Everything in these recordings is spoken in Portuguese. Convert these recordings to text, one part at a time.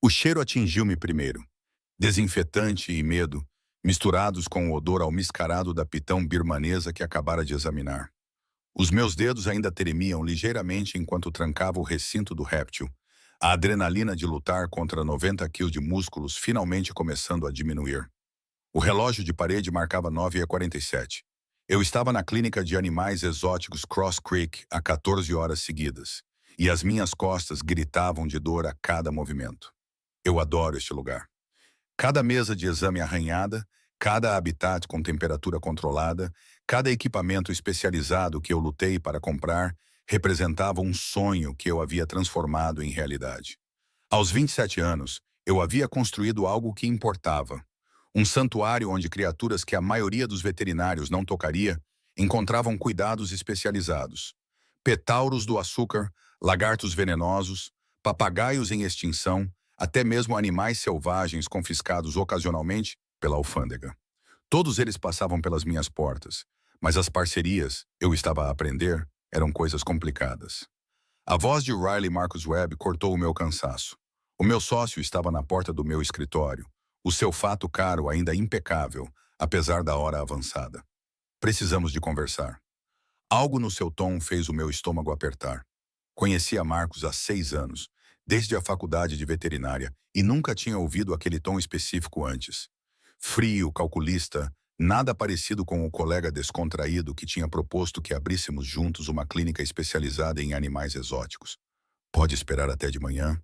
O cheiro atingiu-me primeiro. Desinfetante e medo, misturados com o odor almiscarado da pitão birmanesa que acabara de examinar. Os meus dedos ainda tremiam ligeiramente enquanto trancava o recinto do réptil. A adrenalina de lutar contra 90 quilos de músculos finalmente começando a diminuir. O relógio de parede marcava 9h47. Eu estava na clínica de animais exóticos Cross Creek há 14 horas seguidas, e as minhas costas gritavam de dor a cada movimento. Eu adoro este lugar. Cada mesa de exame arranhada, cada habitat com temperatura controlada, cada equipamento especializado que eu lutei para comprar, representava um sonho que eu havia transformado em realidade. Aos 27 anos, eu havia construído algo que importava. Um santuário onde criaturas que a maioria dos veterinários não tocaria encontravam cuidados especializados. Petauros do açúcar, lagartos venenosos, papagaios em extinção, até mesmo animais selvagens confiscados ocasionalmente pela alfândega. Todos eles passavam pelas minhas portas, mas as parcerias, eu estava a aprender, eram coisas complicadas. A voz de Riley Marcus Webb cortou o meu cansaço. O meu sócio estava na porta do meu escritório, o seu fato caro ainda impecável, apesar da hora avançada. Precisamos de conversar. Algo no seu tom fez o meu estômago apertar. Conhecia Marcos há 6 anos, desde a faculdade de veterinária, e nunca tinha ouvido aquele tom específico antes. Frio, calculista, nada parecido com o colega descontraído que tinha proposto que abríssemos juntos uma clínica especializada em animais exóticos. Pode esperar até de manhã?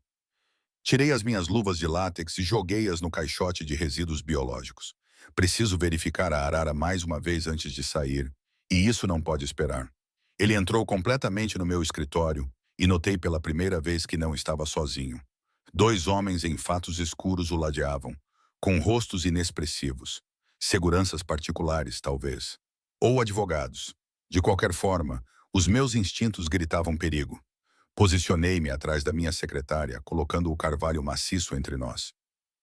Tirei as minhas luvas de látex e joguei-as no caixote de resíduos biológicos. Preciso verificar a arara mais uma vez antes de sair, e isso não pode esperar. Ele entrou completamente no meu escritório e notei pela primeira vez que não estava sozinho. 2 homens em fatos escuros o ladeavam, com rostos inexpressivos. Seguranças particulares, talvez. Ou advogados. De qualquer forma, os meus instintos gritavam perigo. Posicionei-me atrás da minha secretária, colocando o carvalho maciço entre nós.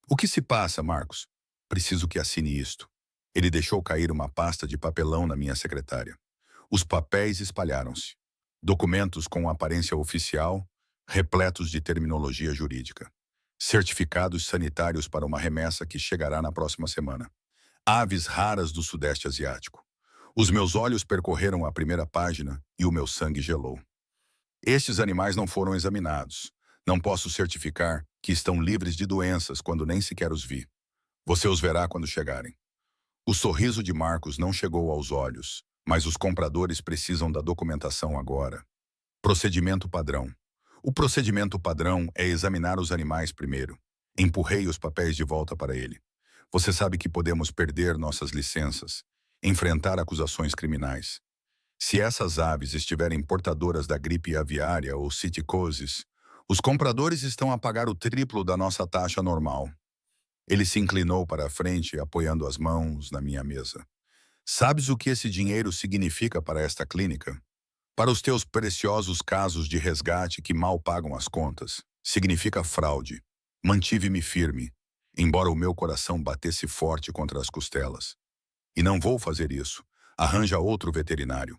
O que se passa, Marcos? Preciso que assine isto. Ele deixou cair uma pasta de papelão na minha secretária. Os papéis espalharam-se. Documentos com aparência oficial, repletos de terminologia jurídica. Certificados sanitários para uma remessa que chegará na próxima semana. Aves raras do Sudeste Asiático. Os meus olhos percorreram a primeira página e o meu sangue gelou. Estes animais não foram examinados. Não posso certificar que estão livres de doenças quando nem sequer os vi. Você os verá quando chegarem. O sorriso de Marcos não chegou aos olhos, mas os compradores precisam da documentação agora. Procedimento padrão. O procedimento padrão é examinar os animais primeiro. Empurrei os papéis de volta para ele. Você sabe que podemos perder nossas licenças, enfrentar acusações criminais. Se essas aves estiverem portadoras da gripe aviária ou citicoses, os compradores estão a pagar o triplo da nossa taxa normal. Ele se inclinou para a frente, apoiando as mãos na minha mesa. Sabes o que esse dinheiro significa para esta clínica? Para os teus preciosos casos de resgate que mal pagam as contas, significa fraude. Mantive-me firme, embora o meu coração batesse forte contra as costelas. E não vou fazer isso. Arranja outro veterinário.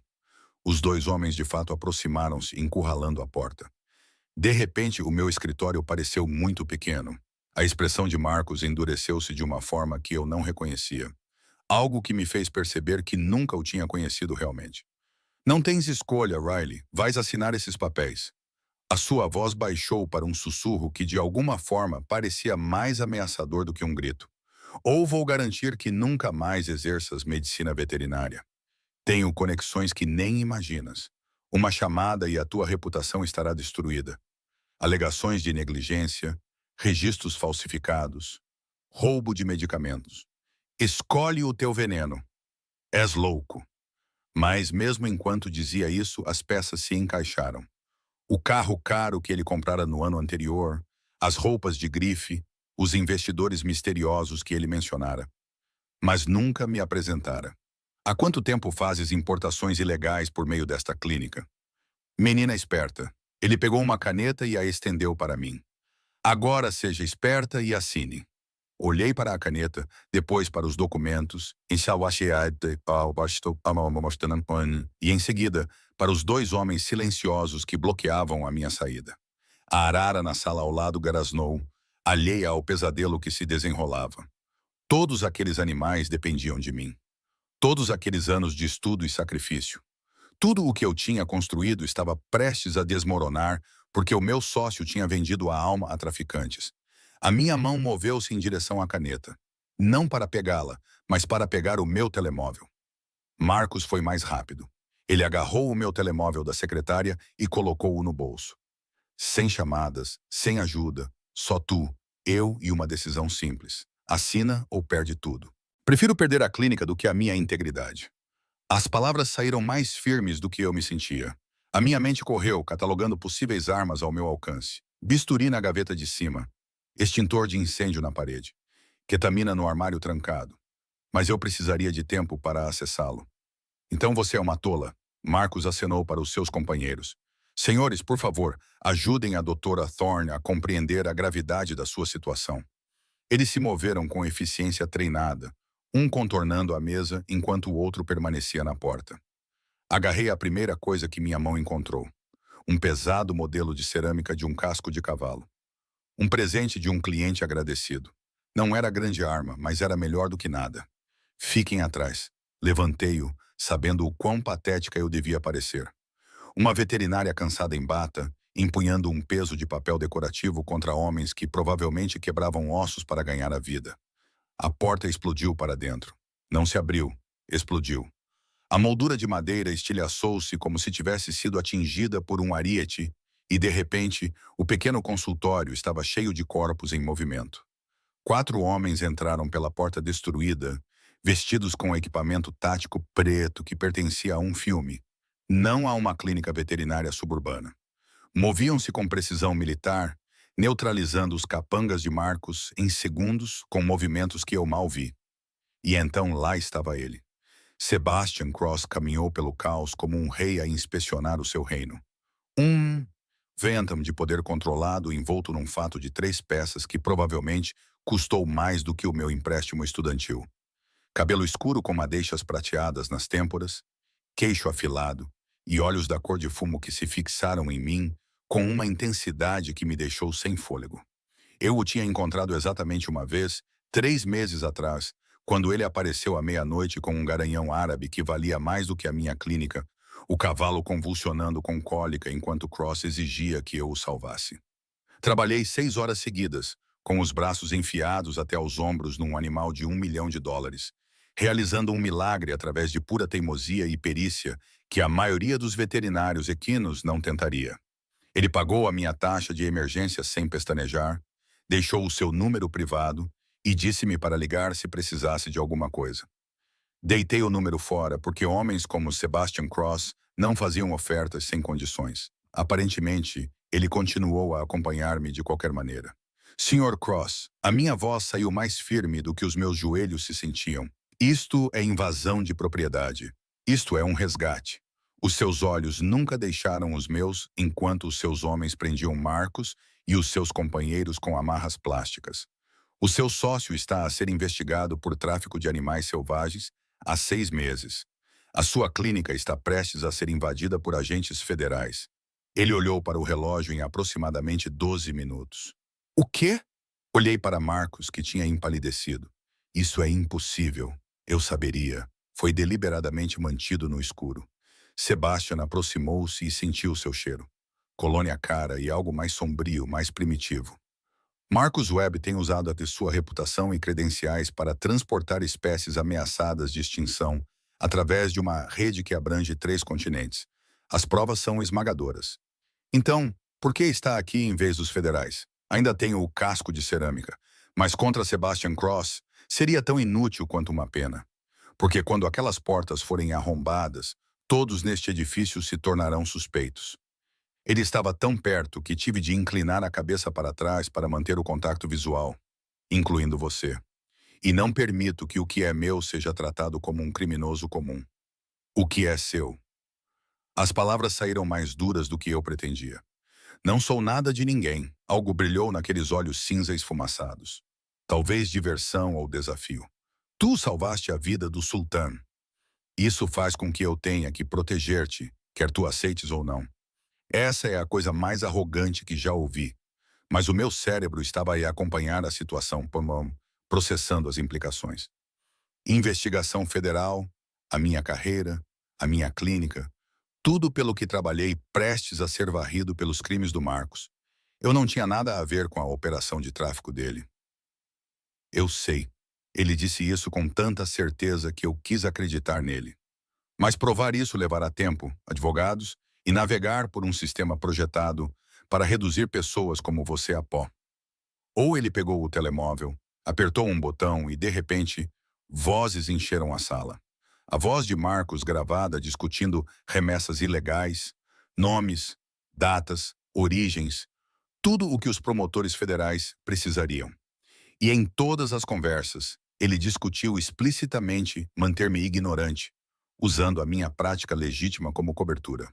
Os 2 homens de fato aproximaram-se, encurralando a porta. De repente, o meu escritório pareceu muito pequeno. A expressão de Marcos endureceu-se de uma forma que eu não reconhecia. Algo que me fez perceber que nunca o tinha conhecido realmente. Não tens escolha, Riley. Vais assinar esses papéis. A sua voz baixou para um sussurro que de alguma forma parecia mais ameaçador do que um grito. Ou vou garantir que nunca mais exerças medicina veterinária. Tenho conexões que nem imaginas. Uma chamada e a tua reputação estará destruída. Alegações de negligência, registros falsificados, roubo de medicamentos. Escolhe o teu veneno. És louco. Mas mesmo enquanto dizia isso, as peças se encaixaram. O carro caro que ele comprara no ano anterior, as roupas de grife, os investidores misteriosos que ele mencionara. Mas nunca me apresentara. Há quanto tempo fazes importações ilegais por meio desta clínica? Menina esperta. Ele pegou uma caneta e a estendeu para mim. Agora seja esperta e assine. Olhei para a caneta, depois para os documentos, e em seguida para os 2 homens silenciosos que bloqueavam a minha saída. A arara na sala ao lado grasnou. alheia ao pesadelo que se desenrolava. Todos aqueles animais dependiam de mim. Todos aqueles anos de estudo e sacrifício. Tudo o que eu tinha construído estava prestes a desmoronar porque o meu sócio tinha vendido a alma a traficantes. A minha mão moveu-se em direção à caneta. Não para pegá-la, mas para pegar o meu telemóvel. Marcos foi mais rápido. Ele agarrou o meu telemóvel da secretária e colocou-o no bolso. Sem chamadas, sem ajuda, só tu, eu e uma decisão simples. Assina ou perde tudo. Prefiro perder a clínica do que a minha integridade. As palavras saíram mais firmes do que eu me sentia. A minha mente correu, catalogando possíveis armas ao meu alcance. Bisturi na gaveta de cima. Extintor de incêndio na parede. Ketamina no armário trancado. Mas eu precisaria de tempo para acessá-lo. Então você é uma tola. Marcos acenou para os seus companheiros. Senhores, por favor, ajudem a doutora Thorne a compreender a gravidade da sua situação. Eles se moveram com eficiência treinada, um contornando a mesa enquanto o outro permanecia na porta. Agarrei a primeira coisa que minha mão encontrou. Um pesado modelo de cerâmica de um casco de cavalo. Um presente de um cliente agradecido. Não era grande arma, mas era melhor do que nada. Fiquem atrás. Levantei-o, sabendo o quão patética eu devia parecer. Uma veterinária cansada em bata, empunhando um peso de papel decorativo contra homens que provavelmente quebravam ossos para ganhar a vida. A porta explodiu para dentro. Não se abriu. Explodiu. A moldura de madeira estilhaçou-se como se tivesse sido atingida por um ariete e, de repente, o pequeno consultório estava cheio de corpos em movimento. 4 homens entraram pela porta destruída, vestidos com equipamento tático preto que pertencia a um filme, não a uma clínica veterinária suburbana. Moviam-se com precisão militar, neutralizando os capangas de Marcos em segundos com movimentos que eu mal vi. E então lá estava ele. Sebastian Cross caminhou pelo caos como um rei a inspecionar o seu reino. Um Phantom de poder controlado envolto num fato de 3 peças que provavelmente custou mais do que o meu empréstimo estudantil. Cabelo escuro com madeixas prateadas nas têmporas, queixo afilado e olhos da cor de fumo que se fixaram em mim com uma intensidade que me deixou sem fôlego. Eu o tinha encontrado exatamente uma vez, 3 meses atrás, quando ele apareceu à meia-noite com um garanhão árabe que valia mais do que a minha clínica, o cavalo convulsionando com cólica enquanto Cross exigia que eu o salvasse. Trabalhei 6 horas seguidas, com os braços enfiados até aos ombros num animal de $1 milhão, realizando um milagre através de pura teimosia e perícia que a maioria dos veterinários equinos não tentaria. Ele pagou a minha taxa de emergência sem pestanejar, deixou o seu número privado e disse-me para ligar se precisasse de alguma coisa. Deitei o número fora porque homens como Sebastian Cross não faziam ofertas sem condições. Aparentemente, ele continuou a acompanhar-me de qualquer maneira. Sr. Cross, a minha voz saiu mais firme do que os meus joelhos se sentiam. Isto é invasão de propriedade. Isto é um resgate. Os seus olhos nunca deixaram os meus enquanto os seus homens prendiam Marcos e os seus companheiros com amarras plásticas. O seu sócio está a ser investigado por tráfico de animais selvagens há 6 meses. A sua clínica está prestes a ser invadida por agentes federais. Ele olhou para o relógio em aproximadamente 12 minutos. O quê? Olhei para Marcos, que tinha empalidecido. Isso é impossível. Eu saberia. Foi deliberadamente mantido no escuro. Sebastian aproximou-se e sentiu seu cheiro. Colônia cara e algo mais sombrio, mais primitivo. Marcus Webb tem usado a sua reputação e credenciais para transportar espécies ameaçadas de extinção através de uma rede que abrange 3 continentes. As provas são esmagadoras. Então, por que está aqui em vez dos federais? Ainda tenho o casco de cerâmica, mas contra Sebastian Cross seria tão inútil quanto uma pena. Porque quando aquelas portas forem arrombadas, todos neste edifício se tornarão suspeitos. Ele estava tão perto que tive de inclinar a cabeça para trás para manter o contato visual, incluindo você. E não permito que o que é meu seja tratado como um criminoso comum. O que é seu? As palavras saíram mais duras do que eu pretendia. Não sou nada de ninguém. Algo brilhou naqueles olhos cinza esfumaçados. Talvez diversão ou desafio. Tu salvaste a vida do sultão. Isso faz com que eu tenha que proteger-te, quer tu aceites ou não. Essa é a coisa mais arrogante que já ouvi. Mas o meu cérebro estava aí a acompanhar a situação, processando as implicações. Investigação federal, a minha carreira, a minha clínica, tudo pelo que trabalhei prestes a ser varrido pelos crimes do Marcos. Eu não tinha nada a ver com a operação de tráfico dele. Eu sei. Ele disse isso com tanta certeza que eu quis acreditar nele. Mas provar isso levará tempo, advogados, e navegar por um sistema projetado para reduzir pessoas como você a pó. Ou ele pegou o telemóvel, apertou um botão e, de repente, vozes encheram a sala. A voz de Marcos gravada discutindo remessas ilegais, nomes, datas, origens, tudo o que os promotores federais precisariam. E em todas as conversas, ele discutiu explicitamente manter-me ignorante, usando a minha prática legítima como cobertura.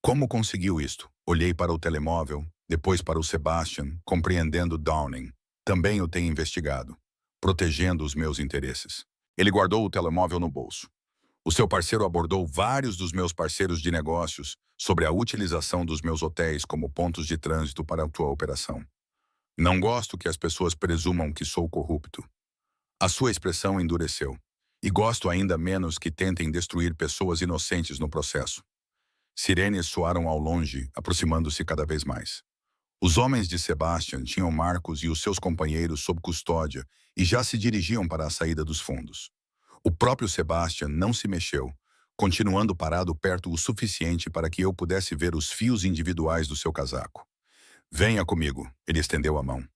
Como conseguiu isto? Olhei para o telemóvel, depois para o Sebastian, compreendendo Downing. Também o tem investigado, protegendo os meus interesses. Ele guardou o telemóvel no bolso. O seu parceiro abordou vários dos meus parceiros de negócios sobre a utilização dos meus hotéis como pontos de trânsito para a tua operação. Não gosto que as pessoas presumam que sou corrupto. A sua expressão endureceu. E gosto ainda menos que tentem destruir pessoas inocentes no processo. Sirenes soaram ao longe, aproximando-se cada vez mais. Os homens de Sebastian tinham Marcos e os seus companheiros sob custódia e já se dirigiam para a saída dos fundos. O próprio Sebastian não se mexeu, continuando parado perto o suficiente para que eu pudesse ver os fios individuais do seu casaco. Venha comigo, ele estendeu a mão.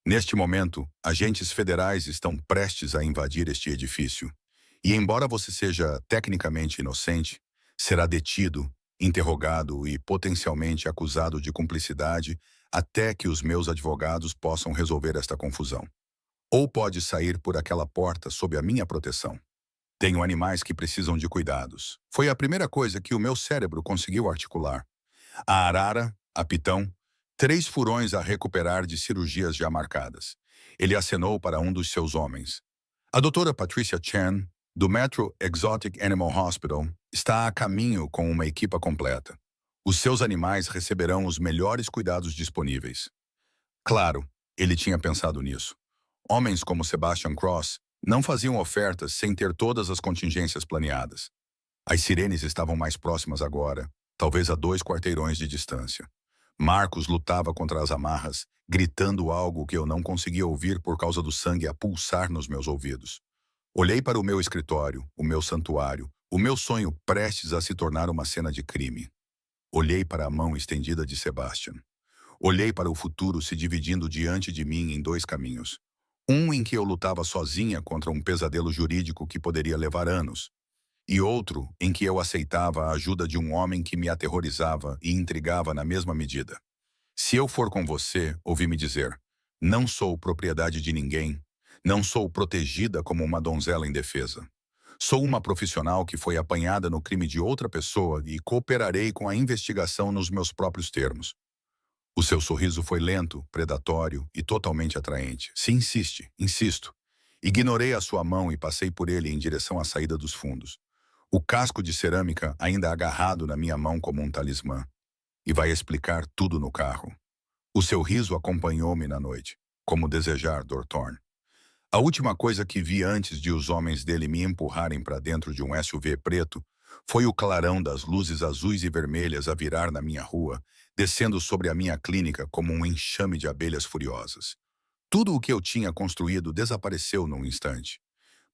Neste momento, agentes federais estão prestes a invadir este edifício. E embora você seja tecnicamente inocente, será detido, interrogado e potencialmente acusado de cumplicidade até que os meus advogados possam resolver esta confusão. Ou pode sair por aquela porta sob a minha proteção. Tenho animais que precisam de cuidados. Foi a primeira coisa que o meu cérebro conseguiu articular. A arara, a pitão, 3 furões a recuperar de cirurgias já marcadas. Ele acenou para um dos seus homens. A doutora Patricia Chen, do Metro Exotic Animal Hospital, está a caminho com uma equipa completa. Os seus animais receberão os melhores cuidados disponíveis. Claro, ele tinha pensado nisso. Homens como Sebastian Cross não faziam ofertas sem ter todas as contingências planeadas. As sirenes estavam mais próximas agora, talvez a 2 quarteirões de distância. Marcos lutava contra as amarras, gritando algo que eu não conseguia ouvir por causa do sangue a pulsar nos meus ouvidos. Olhei para o meu escritório, o meu santuário, o meu sonho prestes a se tornar uma cena de crime. Olhei para a mão estendida de Sebastian. Olhei para o futuro se dividindo diante de mim em 2 caminhos. Um em que eu lutava sozinha contra um pesadelo jurídico que poderia levar anos, e outro em que eu aceitava a ajuda de um homem que me aterrorizava e intrigava na mesma medida. Se eu for com você, ouvi-me dizer, não sou propriedade de ninguém, não sou protegida como uma donzela indefesa. Sou uma profissional que foi apanhada no crime de outra pessoa e cooperarei com a investigação nos meus próprios termos. O seu sorriso foi lento, predatório e totalmente atraente. Se insiste, insisto. Ignorei a sua mão e passei por ele em direção à saída dos fundos. O casco de cerâmica ainda agarrado na minha mão como um talismã. E vai explicar tudo no carro. O seu riso acompanhou-me na noite, como desejar Dortorn. A última coisa que vi antes de os homens dele me empurrarem para dentro de um SUV preto foi o clarão das luzes azuis e vermelhas a virar na minha rua, descendo sobre a minha clínica como um enxame de abelhas furiosas. Tudo o que eu tinha construído desapareceu num instante.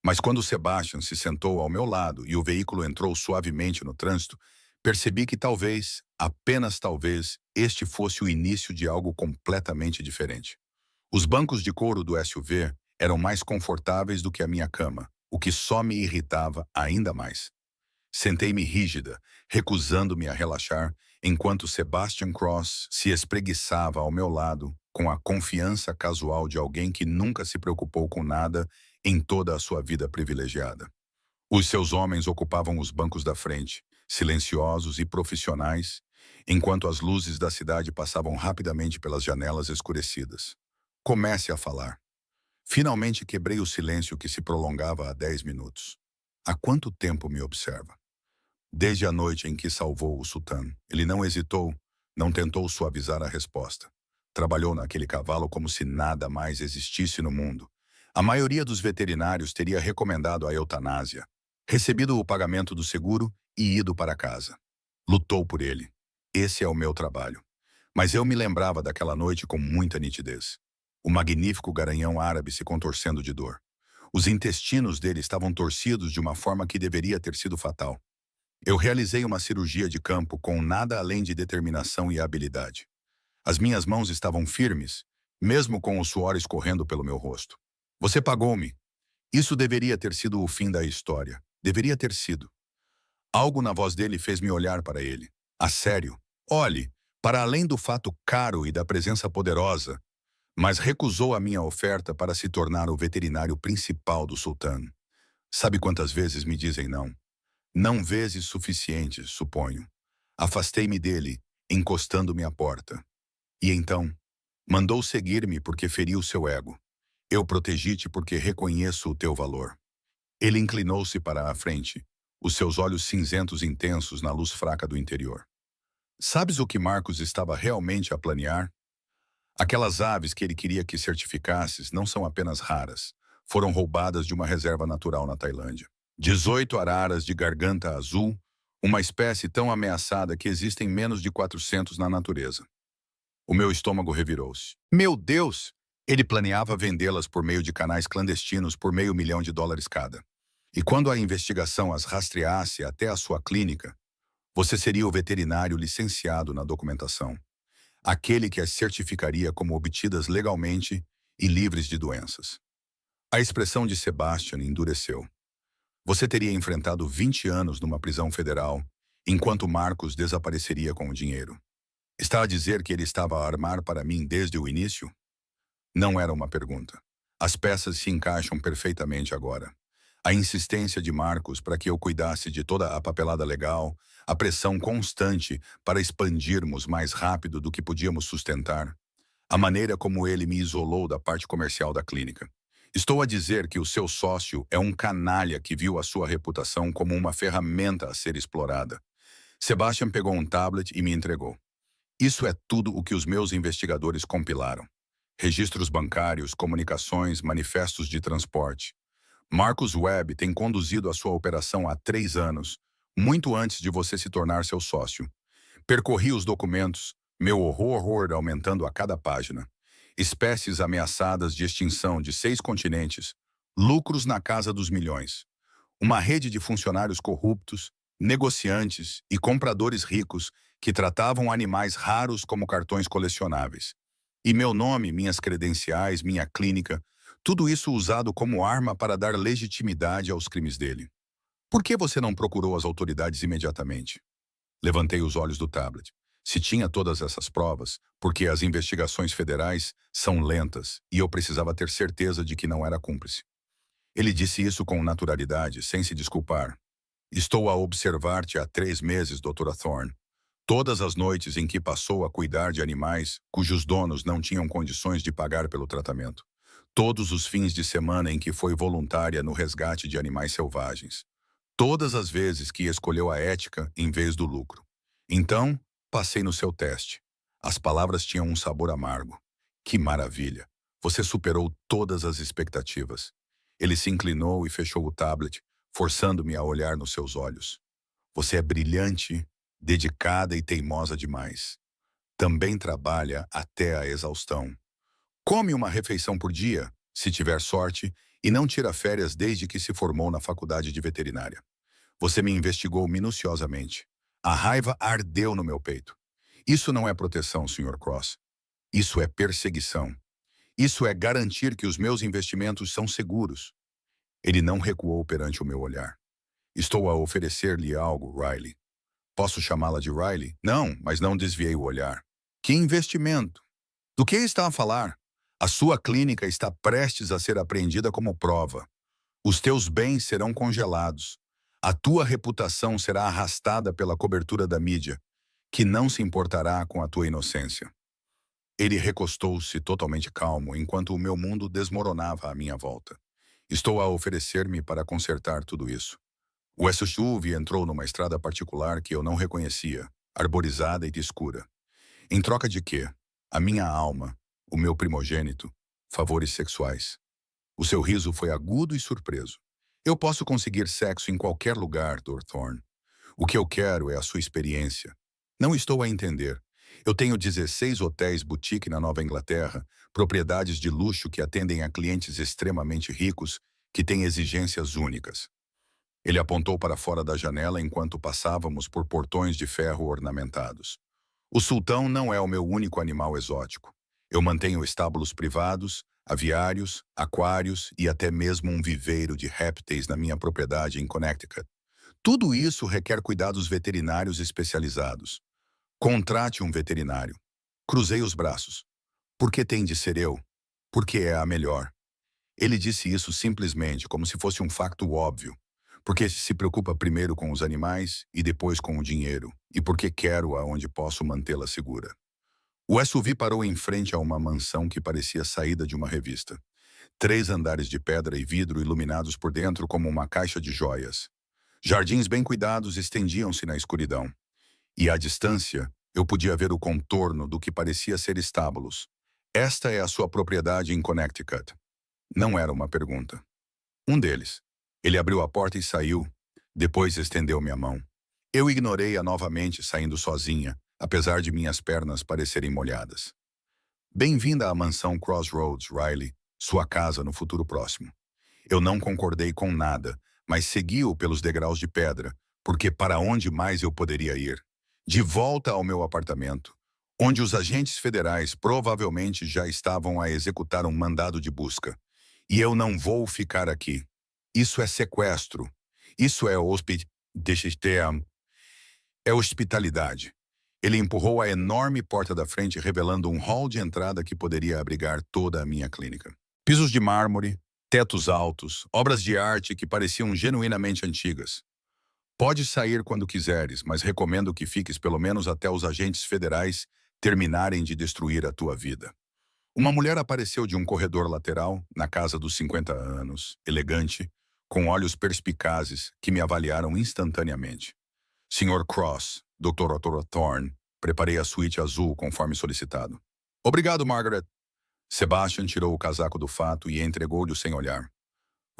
Mas quando Sebastian se sentou ao meu lado e o veículo entrou suavemente no trânsito, percebi que talvez, apenas talvez, este fosse o início de algo completamente diferente. Os bancos de couro do SUV eram mais confortáveis do que a minha cama, o que só me irritava ainda mais. Sentei-me rígida, recusando-me a relaxar, enquanto Sebastian Cross se espreguiçava ao meu lado com a confiança casual de alguém que nunca se preocupou com nada em toda a sua vida privilegiada. Os seus homens ocupavam os bancos da frente, silenciosos e profissionais, enquanto as luzes da cidade passavam rapidamente pelas janelas escurecidas. Comece a falar. Finalmente quebrei o silêncio que se prolongava há 10 minutos. Há quanto tempo me observa? Desde a noite em que salvou o sultão. Ele não hesitou, não tentou suavizar a resposta. Trabalhou naquele cavalo como se nada mais existisse no mundo. A maioria dos veterinários teria recomendado a eutanásia, recebido o pagamento do seguro e ido para casa. Lutou por ele. Esse é o meu trabalho. Mas eu me lembrava daquela noite com muita nitidez. O magnífico garanhão árabe se contorcendo de dor. Os intestinos dele estavam torcidos de uma forma que deveria ter sido fatal. Eu realizei uma cirurgia de campo com nada além de determinação e habilidade. As minhas mãos estavam firmes, mesmo com o suor escorrendo pelo meu rosto. Você pagou-me. Isso deveria ter sido o fim da história. Deveria ter sido. Algo na voz dele fez-me olhar para ele. A sério. Olhe, para além do fato caro e da presença poderosa, mas recusou a minha oferta para se tornar o veterinário principal do sultão. Sabe quantas vezes me dizem não? Não vezes suficientes, suponho. Afastei-me dele, encostando-me à porta. E então, mandou seguir-me porque feriu seu ego. Eu protegi-te porque reconheço o teu valor. Ele inclinou-se para a frente, os seus olhos cinzentos intensos na luz fraca do interior. Sabes o que Marcos estava realmente a planear? Aquelas aves que ele queria que certificasses não são apenas raras. Foram roubadas de uma reserva natural na Tailândia. 18 araras de garganta azul, uma espécie tão ameaçada que existem menos de 400 na natureza. O meu estômago revirou-se. Meu Deus! Ele planeava vendê-las por meio de canais clandestinos por $500 mil cada. E quando a investigação as rastreasse até a sua clínica, você seria o veterinário licenciado na documentação. Aquele que as certificaria como obtidas legalmente e livres de doenças. A expressão de Sebastian endureceu. Você teria enfrentado 20 anos numa prisão federal, enquanto Marcos desapareceria com o dinheiro. Está a dizer que ele estava a armar para mim desde o início? Não era uma pergunta. As peças se encaixam perfeitamente agora. A insistência de Marcos para que eu cuidasse de toda a papelada legal, a pressão constante para expandirmos mais rápido do que podíamos sustentar, a maneira como ele me isolou da parte comercial da clínica. Estou a dizer que o seu sócio é um canalha que viu a sua reputação como uma ferramenta a ser explorada. Sebastian pegou um tablet e me entregou. Isso é tudo o que os meus investigadores compilaram. Registros bancários, comunicações, manifestos de transporte. Marcus Webb tem conduzido a sua operação há 3 anos, muito antes de você se tornar seu sócio. Percorri os documentos, meu horror aumentando a cada página. Espécies ameaçadas de extinção de 6 continentes, lucros na casa dos milhões. Uma rede de funcionários corruptos, negociantes e compradores ricos que tratavam animais raros como cartões colecionáveis. E meu nome, minhas credenciais, minha clínica, tudo isso usado como arma para dar legitimidade aos crimes dele. Por que você não procurou as autoridades imediatamente? Levantei os olhos do tablet. Se tinha todas essas provas, porque as investigações federais são lentas e eu precisava ter certeza de que não era cúmplice. Ele disse isso com naturalidade, sem se desculpar. Estou a observar-te há 3 meses, Dra. Thorne. Todas as noites em que passou a cuidar de animais cujos donos não tinham condições de pagar pelo tratamento. Todos os fins de semana em que foi voluntária no resgate de animais selvagens. Todas as vezes que escolheu a ética em vez do lucro. Então, passei no seu teste. As palavras tinham um sabor amargo. Que maravilha! Você superou todas as expectativas. Ele se inclinou e fechou o tablet, forçando-me a olhar nos seus olhos. Você é brilhante, dedicada e teimosa demais. Também trabalha até a exaustão. Come uma refeição por dia, se tiver sorte, e não tira férias desde que se formou na faculdade de veterinária. Você me investigou minuciosamente. A raiva ardeu no meu peito. Isso não é proteção, Sr. Cross. Isso é perseguição. Isso é garantir que os meus investimentos são seguros. Ele não recuou perante o meu olhar. Estou a oferecer-lhe algo, Riley. Posso chamá-la de Riley? Não, mas não desviei o olhar. Que investimento? Do que está a falar? A sua clínica está prestes a ser apreendida como prova. Os teus bens serão congelados. A tua reputação será arrastada pela cobertura da mídia, que não se importará com a tua inocência. Ele recostou-se totalmente calmo, enquanto o meu mundo desmoronava à minha volta. Estou a oferecer-me para consertar tudo isso. O SUV entrou numa estrada particular que eu não reconhecia, arborizada e escura. Em troca de quê? a minha alma, o meu primogênito, favores sexuais. O seu riso foi agudo e surpreso. Eu posso conseguir sexo em qualquer lugar, Dr. Thorne. O que eu quero é a sua experiência. Não estou a entender. Eu tenho 16 hotéis boutique na Nova Inglaterra, propriedades de luxo que atendem a clientes extremamente ricos que têm exigências únicas. Ele apontou para fora da janela enquanto passávamos por portões de ferro ornamentados. O sultão não é o meu único animal exótico. Eu mantenho estábulos privados, aviários, aquários e até mesmo um viveiro de répteis na minha propriedade em Connecticut. Tudo isso requer cuidados veterinários especializados. Contrate um veterinário. Cruzei os braços. Por que tem de ser eu? Porque é a melhor. Ele disse isso simplesmente, como se fosse um facto óbvio. Porque se preocupa primeiro com os animais e depois com o dinheiro, e porque quero aonde posso mantê-la segura. O SUV parou em frente a uma mansão que parecia saída de uma revista. 3 andares de pedra e vidro iluminados por dentro como uma caixa de joias. Jardins bem cuidados estendiam-se na escuridão. E à distância, eu podia ver o contorno do que parecia ser estábulos. Esta é a sua propriedade em Connecticut. Não era uma pergunta. Um deles. Ele abriu a porta e saiu. Depois estendeu-me a mão. Eu ignorei-a novamente, saindo sozinha, apesar de minhas pernas parecerem molhadas. Bem-vinda à mansão Crossroads, Riley, sua casa no futuro próximo. Eu não concordei com nada, mas segui-o pelos degraus de pedra, porque para onde mais eu poderia ir? De volta ao meu apartamento, onde os agentes federais provavelmente já estavam a executar um mandado de busca. E eu não vou ficar aqui. Isso é sequestro. Isso é hospitalidade. Ele empurrou a enorme porta da frente, revelando um hall de entrada que poderia abrigar toda a minha clínica. Pisos de mármore, tetos altos, obras de arte que pareciam genuinamente antigas. Pode sair quando quiseres, mas recomendo que fiques pelo menos até os agentes federais terminarem de destruir a tua vida. Uma mulher apareceu de um corredor lateral, na casa dos 50 anos, elegante, com olhos perspicazes que me avaliaram instantaneamente. Sr. Cross, Dr. Otto Thorne, preparei a suíte azul conforme solicitado. Obrigado, Margaret. Sebastian tirou o casaco do fato e entregou-lhe sem olhar.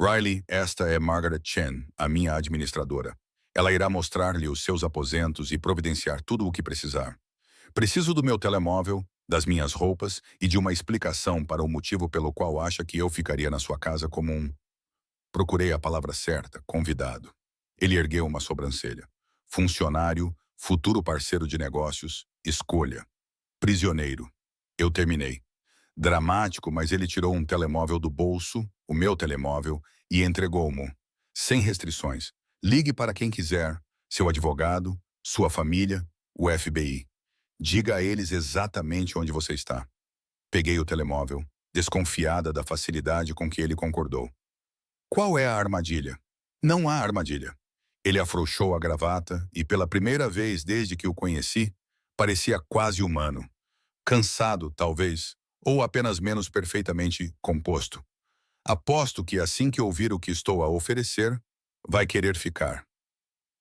Riley, esta é Margaret Chen, a minha administradora. Ela irá mostrar-lhe os seus aposentos e providenciar tudo o que precisar. Preciso do meu telemóvel, das minhas roupas e de uma explicação para o motivo pelo qual acha que eu ficaria na sua casa como um... Procurei a palavra certa, convidado. Ele ergueu uma sobrancelha. Funcionário, futuro parceiro de negócios, escolha. Prisioneiro. Eu terminei. Dramático, mas ele tirou um telemóvel do bolso, o meu telemóvel, e entregou-mo. Sem restrições. Ligue para quem quiser, seu advogado, sua família, o FBI. Diga a eles exatamente onde você está. Peguei o telemóvel, desconfiada da facilidade com que ele concordou. Qual é a armadilha? Não há armadilha. Ele afrouxou a gravata e, pela primeira vez desde que o conheci, parecia quase humano. Cansado, talvez, ou apenas menos perfeitamente composto. Aposto que assim que ouvir o que estou a oferecer, vai querer ficar.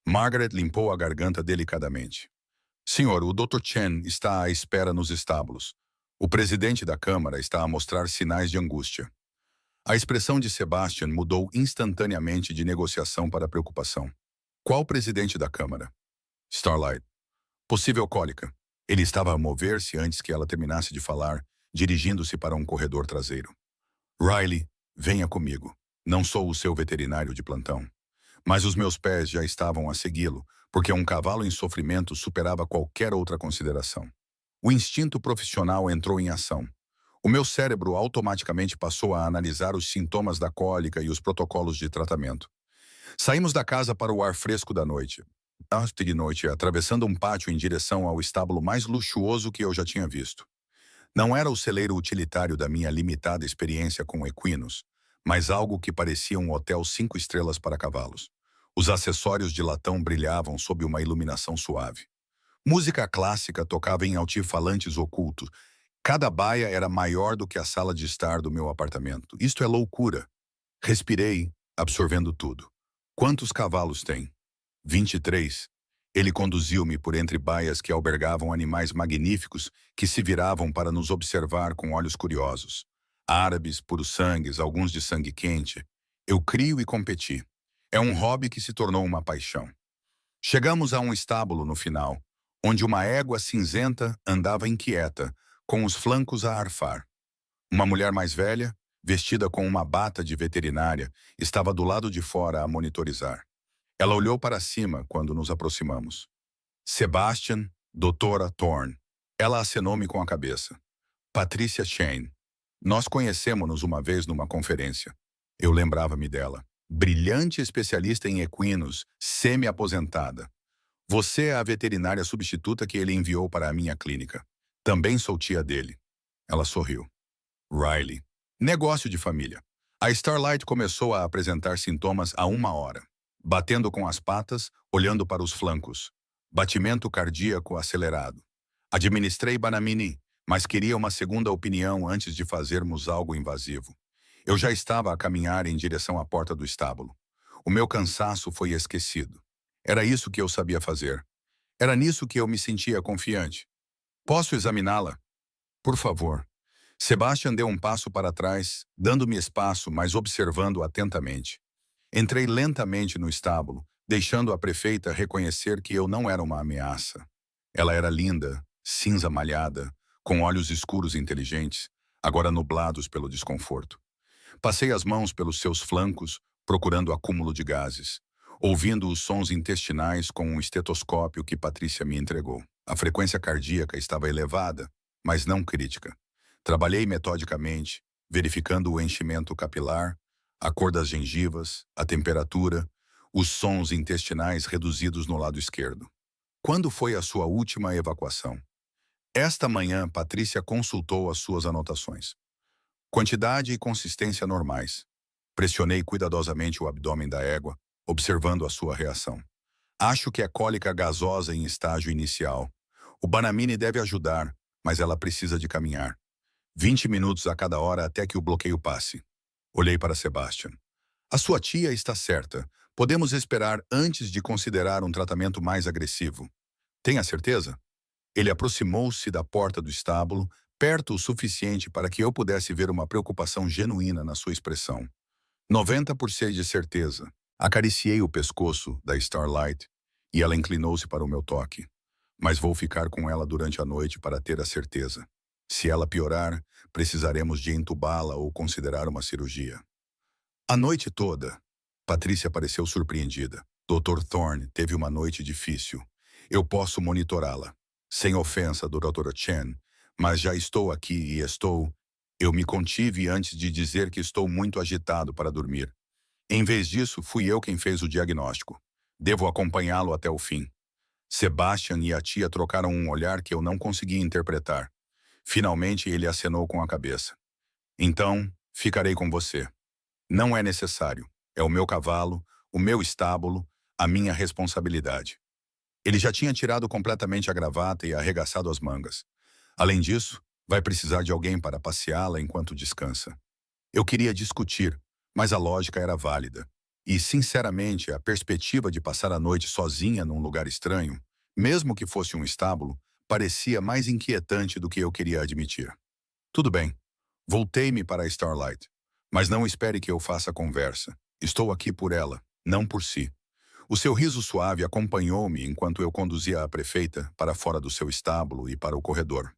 Margaret limpou a garganta delicadamente. Senhor, o Dr. Chen está à espera nos estábulos. O presidente da Câmara está a mostrar sinais de angústia. A expressão de Sebastian mudou instantaneamente de negociação para preocupação. Qual presidente da Câmara? Starlight. Possível cólica. Ele estava a mover-se antes que ela terminasse de falar, dirigindo-se para um corredor traseiro. Riley, venha comigo. Não sou o seu veterinário de plantão. Mas os meus pés já estavam a segui-lo, porque um cavalo em sofrimento superava qualquer outra consideração. O instinto profissional entrou em ação. O meu cérebro automaticamente passou a analisar os sintomas da cólica e os protocolos de tratamento. Saímos da casa para o ar fresco da noite. De noite, atravessando um pátio em direção ao estábulo mais luxuoso que eu já tinha visto. Não era o celeiro utilitário da minha limitada experiência com equinos, mas algo que parecia um hotel 5 estrelas para cavalos. Os acessórios de latão brilhavam sob uma iluminação suave. Música clássica tocava em altifalantes ocultos. Cada baia era maior do que a sala de estar do meu apartamento. Isto é loucura. Respirei, absorvendo tudo. Quantos cavalos tem? 23. Ele conduziu-me por entre baias que albergavam animais magníficos que se viravam para nos observar com olhos curiosos. Árabes, puros-sangues, alguns de sangue quente. Eu crio e competi. É um hobby que se tornou uma paixão. Chegamos a um estábulo no final, onde uma égua cinzenta andava inquieta, com os flancos a arfar. Uma mulher mais velha, vestida com uma bata de veterinária, estava do lado de fora a monitorizar. Ela olhou para cima quando nos aproximamos. Sebastian, Doutora Thorne. Ela acenou-me com a cabeça. Patricia Shane. Nós conhecemos-nos uma vez numa conferência. Eu lembrava-me dela. Brilhante especialista em equinos, semi-aposentada. Você é a veterinária substituta que ele enviou para a minha clínica. Também sou tia dele. Ela sorriu. Riley. Negócio de família. A Starlight começou a apresentar sintomas há 1 hora. Batendo com as patas, olhando para os flancos. Batimento cardíaco acelerado. Administrei Banamini, mas queria uma segunda opinião antes de fazermos algo invasivo. Eu já estava a caminhar em direção à porta do estábulo. O meu cansaço foi esquecido. Era isso que eu sabia fazer. Era nisso que eu me sentia confiante. Posso examiná-la? Por favor. Sebastian deu um passo para trás, dando-me espaço, mas observando atentamente. Entrei lentamente no estábulo, deixando a prefeita reconhecer que eu não era uma ameaça. Ela era linda, cinza malhada, com olhos escuros e inteligentes, agora nublados pelo desconforto. Passei as mãos pelos seus flancos, procurando acúmulo de gases, ouvindo os sons intestinais com um estetoscópio que Patrícia me entregou. A frequência cardíaca estava elevada, mas não crítica. Trabalhei metodicamente, verificando o enchimento capilar, a cor das gengivas, a temperatura, os sons intestinais reduzidos no lado esquerdo. Quando foi a sua última evacuação? Esta manhã, Patrícia consultou as suas anotações. Quantidade e consistência normais. Pressionei cuidadosamente o abdômen da égua, observando a sua reação. Acho que é cólica gasosa em estágio inicial. O Banamini deve ajudar, mas ela precisa de caminhar. 20 minutos a cada hora até que o bloqueio passe. Olhei para Sebastian. A sua tia está certa. Podemos esperar antes de considerar um tratamento mais agressivo. Tenha certeza? Ele aproximou-se da porta do estábulo, perto o suficiente para que eu pudesse ver uma preocupação genuína na sua expressão. 90% de certeza. Acariciei o pescoço da Starlight e ela inclinou-se para o meu toque. Mas vou ficar com ela durante a noite para ter a certeza. Se ela piorar, precisaremos de entubá-la ou considerar uma cirurgia. A noite toda, Patrícia pareceu surpreendida. Dr. Thorne teve uma noite difícil. Eu posso monitorá-la. Sem ofensa, Dra. Chen, mas já estou aqui e estou... Eu me contive antes de dizer que estou muito agitado para dormir. Em vez disso, fui eu quem fez o diagnóstico. Devo acompanhá-lo até o fim. Sebastian e a tia trocaram um olhar que eu não conseguia interpretar. Finalmente, ele acenou com a cabeça. Então, ficarei com você. Não é necessário. É o meu cavalo, o meu estábulo, a minha responsabilidade. Ele já tinha tirado completamente a gravata e arregaçado as mangas. Além disso, vai precisar de alguém para passeá-la enquanto descansa. Eu queria discutir, mas a lógica era válida. E, sinceramente, a perspectiva de passar a noite sozinha num lugar estranho, mesmo que fosse um estábulo, parecia mais inquietante do que eu queria admitir. Tudo bem. Voltei-me para a Starlight. Mas não espere que eu faça conversa. Estou aqui por ela, não por si. O seu riso suave acompanhou-me enquanto eu conduzia a prefeita para fora do seu estábulo e para o corredor.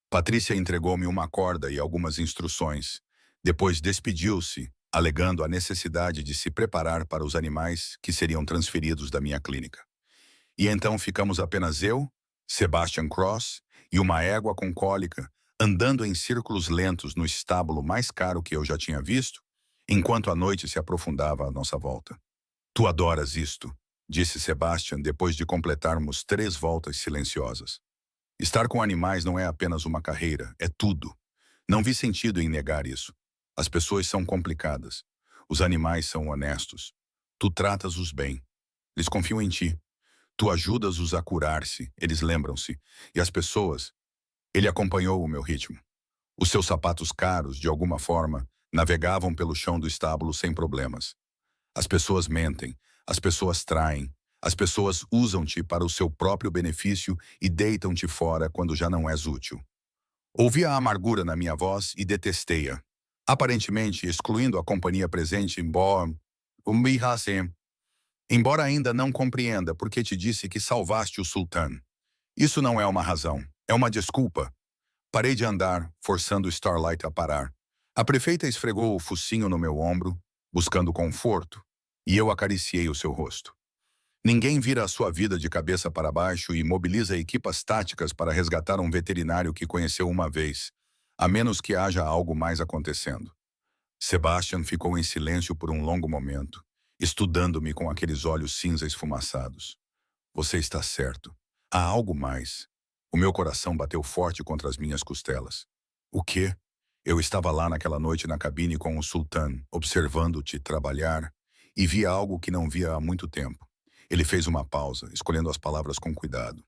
Patrícia entregou-me uma corda e algumas instruções. Depois despediu-se, alegando a necessidade de se preparar para os animais que seriam transferidos da minha clínica. E então ficamos apenas eu, Sebastian Cross e uma égua com cólica, andando em círculos lentos no estábulo mais caro que eu já tinha visto, enquanto a noite se aprofundava à nossa volta. Tu adoras isto, disse Sebastian depois de completarmos 3 voltas silenciosas. Estar com animais não é apenas uma carreira, é tudo. Não vi sentido em negar isso. As pessoas são complicadas. Os animais são honestos. Tu tratas-os bem. Eles confiam em ti. Tu ajudas-os a curar-se, eles lembram-se. E as pessoas... Ele acompanhou o meu ritmo. Os seus sapatos caros, de alguma forma, navegavam pelo chão do estábulo sem problemas. As pessoas mentem, as pessoas traem, As pessoas usam-te para o seu próprio benefício e deitam-te fora quando já não és útil. Ouvi a amargura na minha voz e detestei-a. Aparentemente, excluindo a companhia presente, embora ainda não compreenda porque te disse que salvaste o sultão. Isso não é uma razão, é uma desculpa. Parei de andar, forçando Starlight a parar. A prefeita esfregou o focinho no meu ombro, buscando conforto, e eu acariciei o seu rosto. Ninguém vira a sua vida de cabeça para baixo e mobiliza equipas táticas para resgatar um veterinário que conheceu uma vez, a menos que haja algo mais acontecendo. Sebastian ficou em silêncio por um longo momento, estudando-me com aqueles olhos cinza esfumaçados. Você está certo. Há algo mais. O meu coração bateu forte contra as minhas costelas. O quê? Eu estava lá naquela noite na cabine com o sultão, observando-te trabalhar, e via algo que não via há muito tempo. Ele fez uma pausa, escolhendo as palavras com cuidado.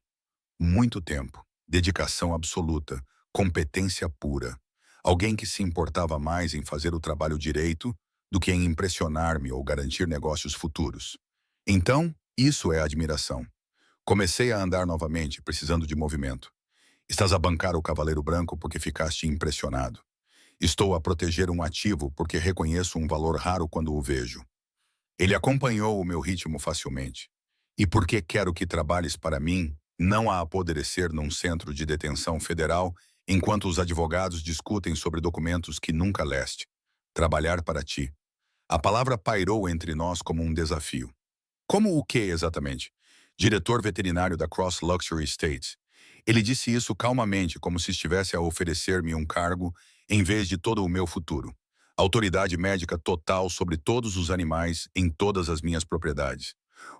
Muito tempo, dedicação absoluta, competência pura. Alguém que se importava mais em fazer o trabalho direito do que em impressionar-me ou garantir negócios futuros. Então, isso é admiração. Comecei a andar novamente, precisando de movimento. Estás a bancar o Cavaleiro Branco porque ficaste impressionado. Estou a proteger um ativo porque reconheço um valor raro quando o vejo. Ele acompanhou o meu ritmo facilmente. E porque quero que trabalhes para mim, não a apodrecer num centro de detenção federal enquanto os advogados discutem sobre documentos que nunca leste. Trabalhar para ti. A palavra pairou entre nós como um desafio. Como o que exatamente? Diretor veterinário da Cross Luxury Estates. Ele disse isso calmamente, como se estivesse a oferecer-me um cargo em vez de todo o meu futuro. Autoridade médica total sobre todos os animais em todas as minhas propriedades.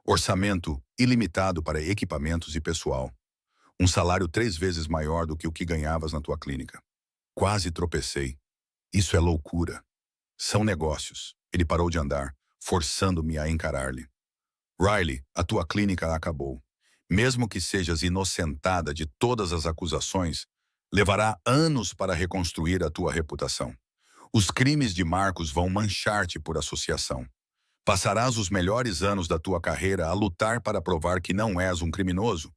Orçamento ilimitado para equipamentos e pessoal. Um salário 3 vezes maior do que o que ganhavas na tua clínica. Quase tropecei. Isso é loucura. São negócios. Ele parou de andar, forçando-me a encarar-lhe. Riley, a tua clínica acabou. Mesmo que sejas inocentada de todas as acusações, levará anos para reconstruir a tua reputação. Os crimes de Marcos vão manchar-te por associação. Passarás os melhores anos da tua carreira a lutar para provar que não és um criminoso.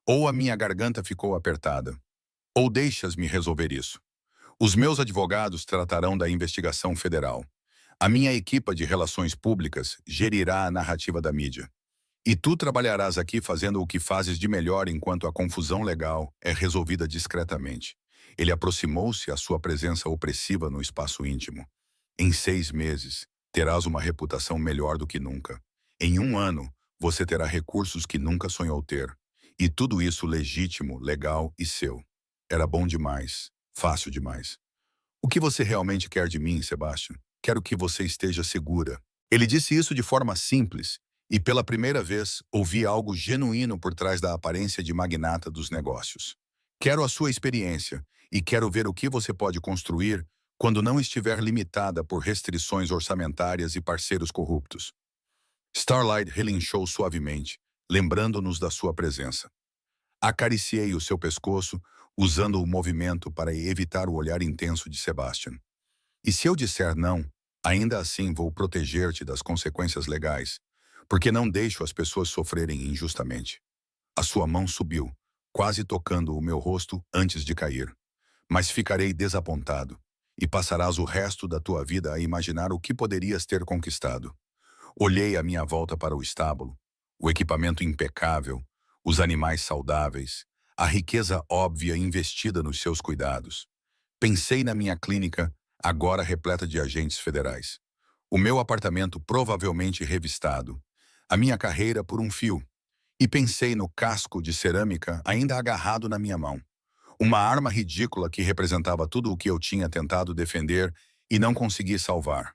Ou a minha garganta ficou apertada. Ou deixas-me resolver isso. Os meus advogados tratarão da investigação federal. A minha equipa de relações públicas gerirá a narrativa da mídia. E tu trabalharás aqui fazendo o que fazes de melhor enquanto a confusão legal é resolvida discretamente. Ele aproximou-se à sua presença opressiva no espaço íntimo. Em 6 meses, terás uma reputação melhor do que nunca. Em 1 ano, você terá recursos que nunca sonhou ter. E tudo isso legítimo, legal e seu. Era bom demais, fácil demais. O que você realmente quer de mim, Sebastian? Quero que você esteja segura. Ele disse isso de forma simples, e pela primeira vez ouvi algo genuíno por trás da aparência de magnata dos negócios. Quero a sua experiência, e quero ver o que você pode construir quando não estiver limitada por restrições orçamentárias e parceiros corruptos. Starlight relinchou suavemente, lembrando-nos da sua presença. Acariciei o seu pescoço, usando o movimento para evitar o olhar intenso de Sebastian. E se eu disser não, ainda assim vou proteger-te das consequências legais, porque não deixo as pessoas sofrerem injustamente. A sua mão subiu, quase tocando o meu rosto antes de cair. Mas ficarei desapontado, e passarás o resto da tua vida a imaginar o que poderias ter conquistado. Olhei à minha volta para o estábulo, o equipamento impecável, os animais saudáveis, a riqueza óbvia investida nos seus cuidados. Pensei na minha clínica, agora repleta de agentes federais. O meu apartamento provavelmente revistado. A minha carreira por um fio. E pensei no casco de cerâmica ainda agarrado na minha mão. Uma arma ridícula que representava tudo o que eu tinha tentado defender e não consegui salvar.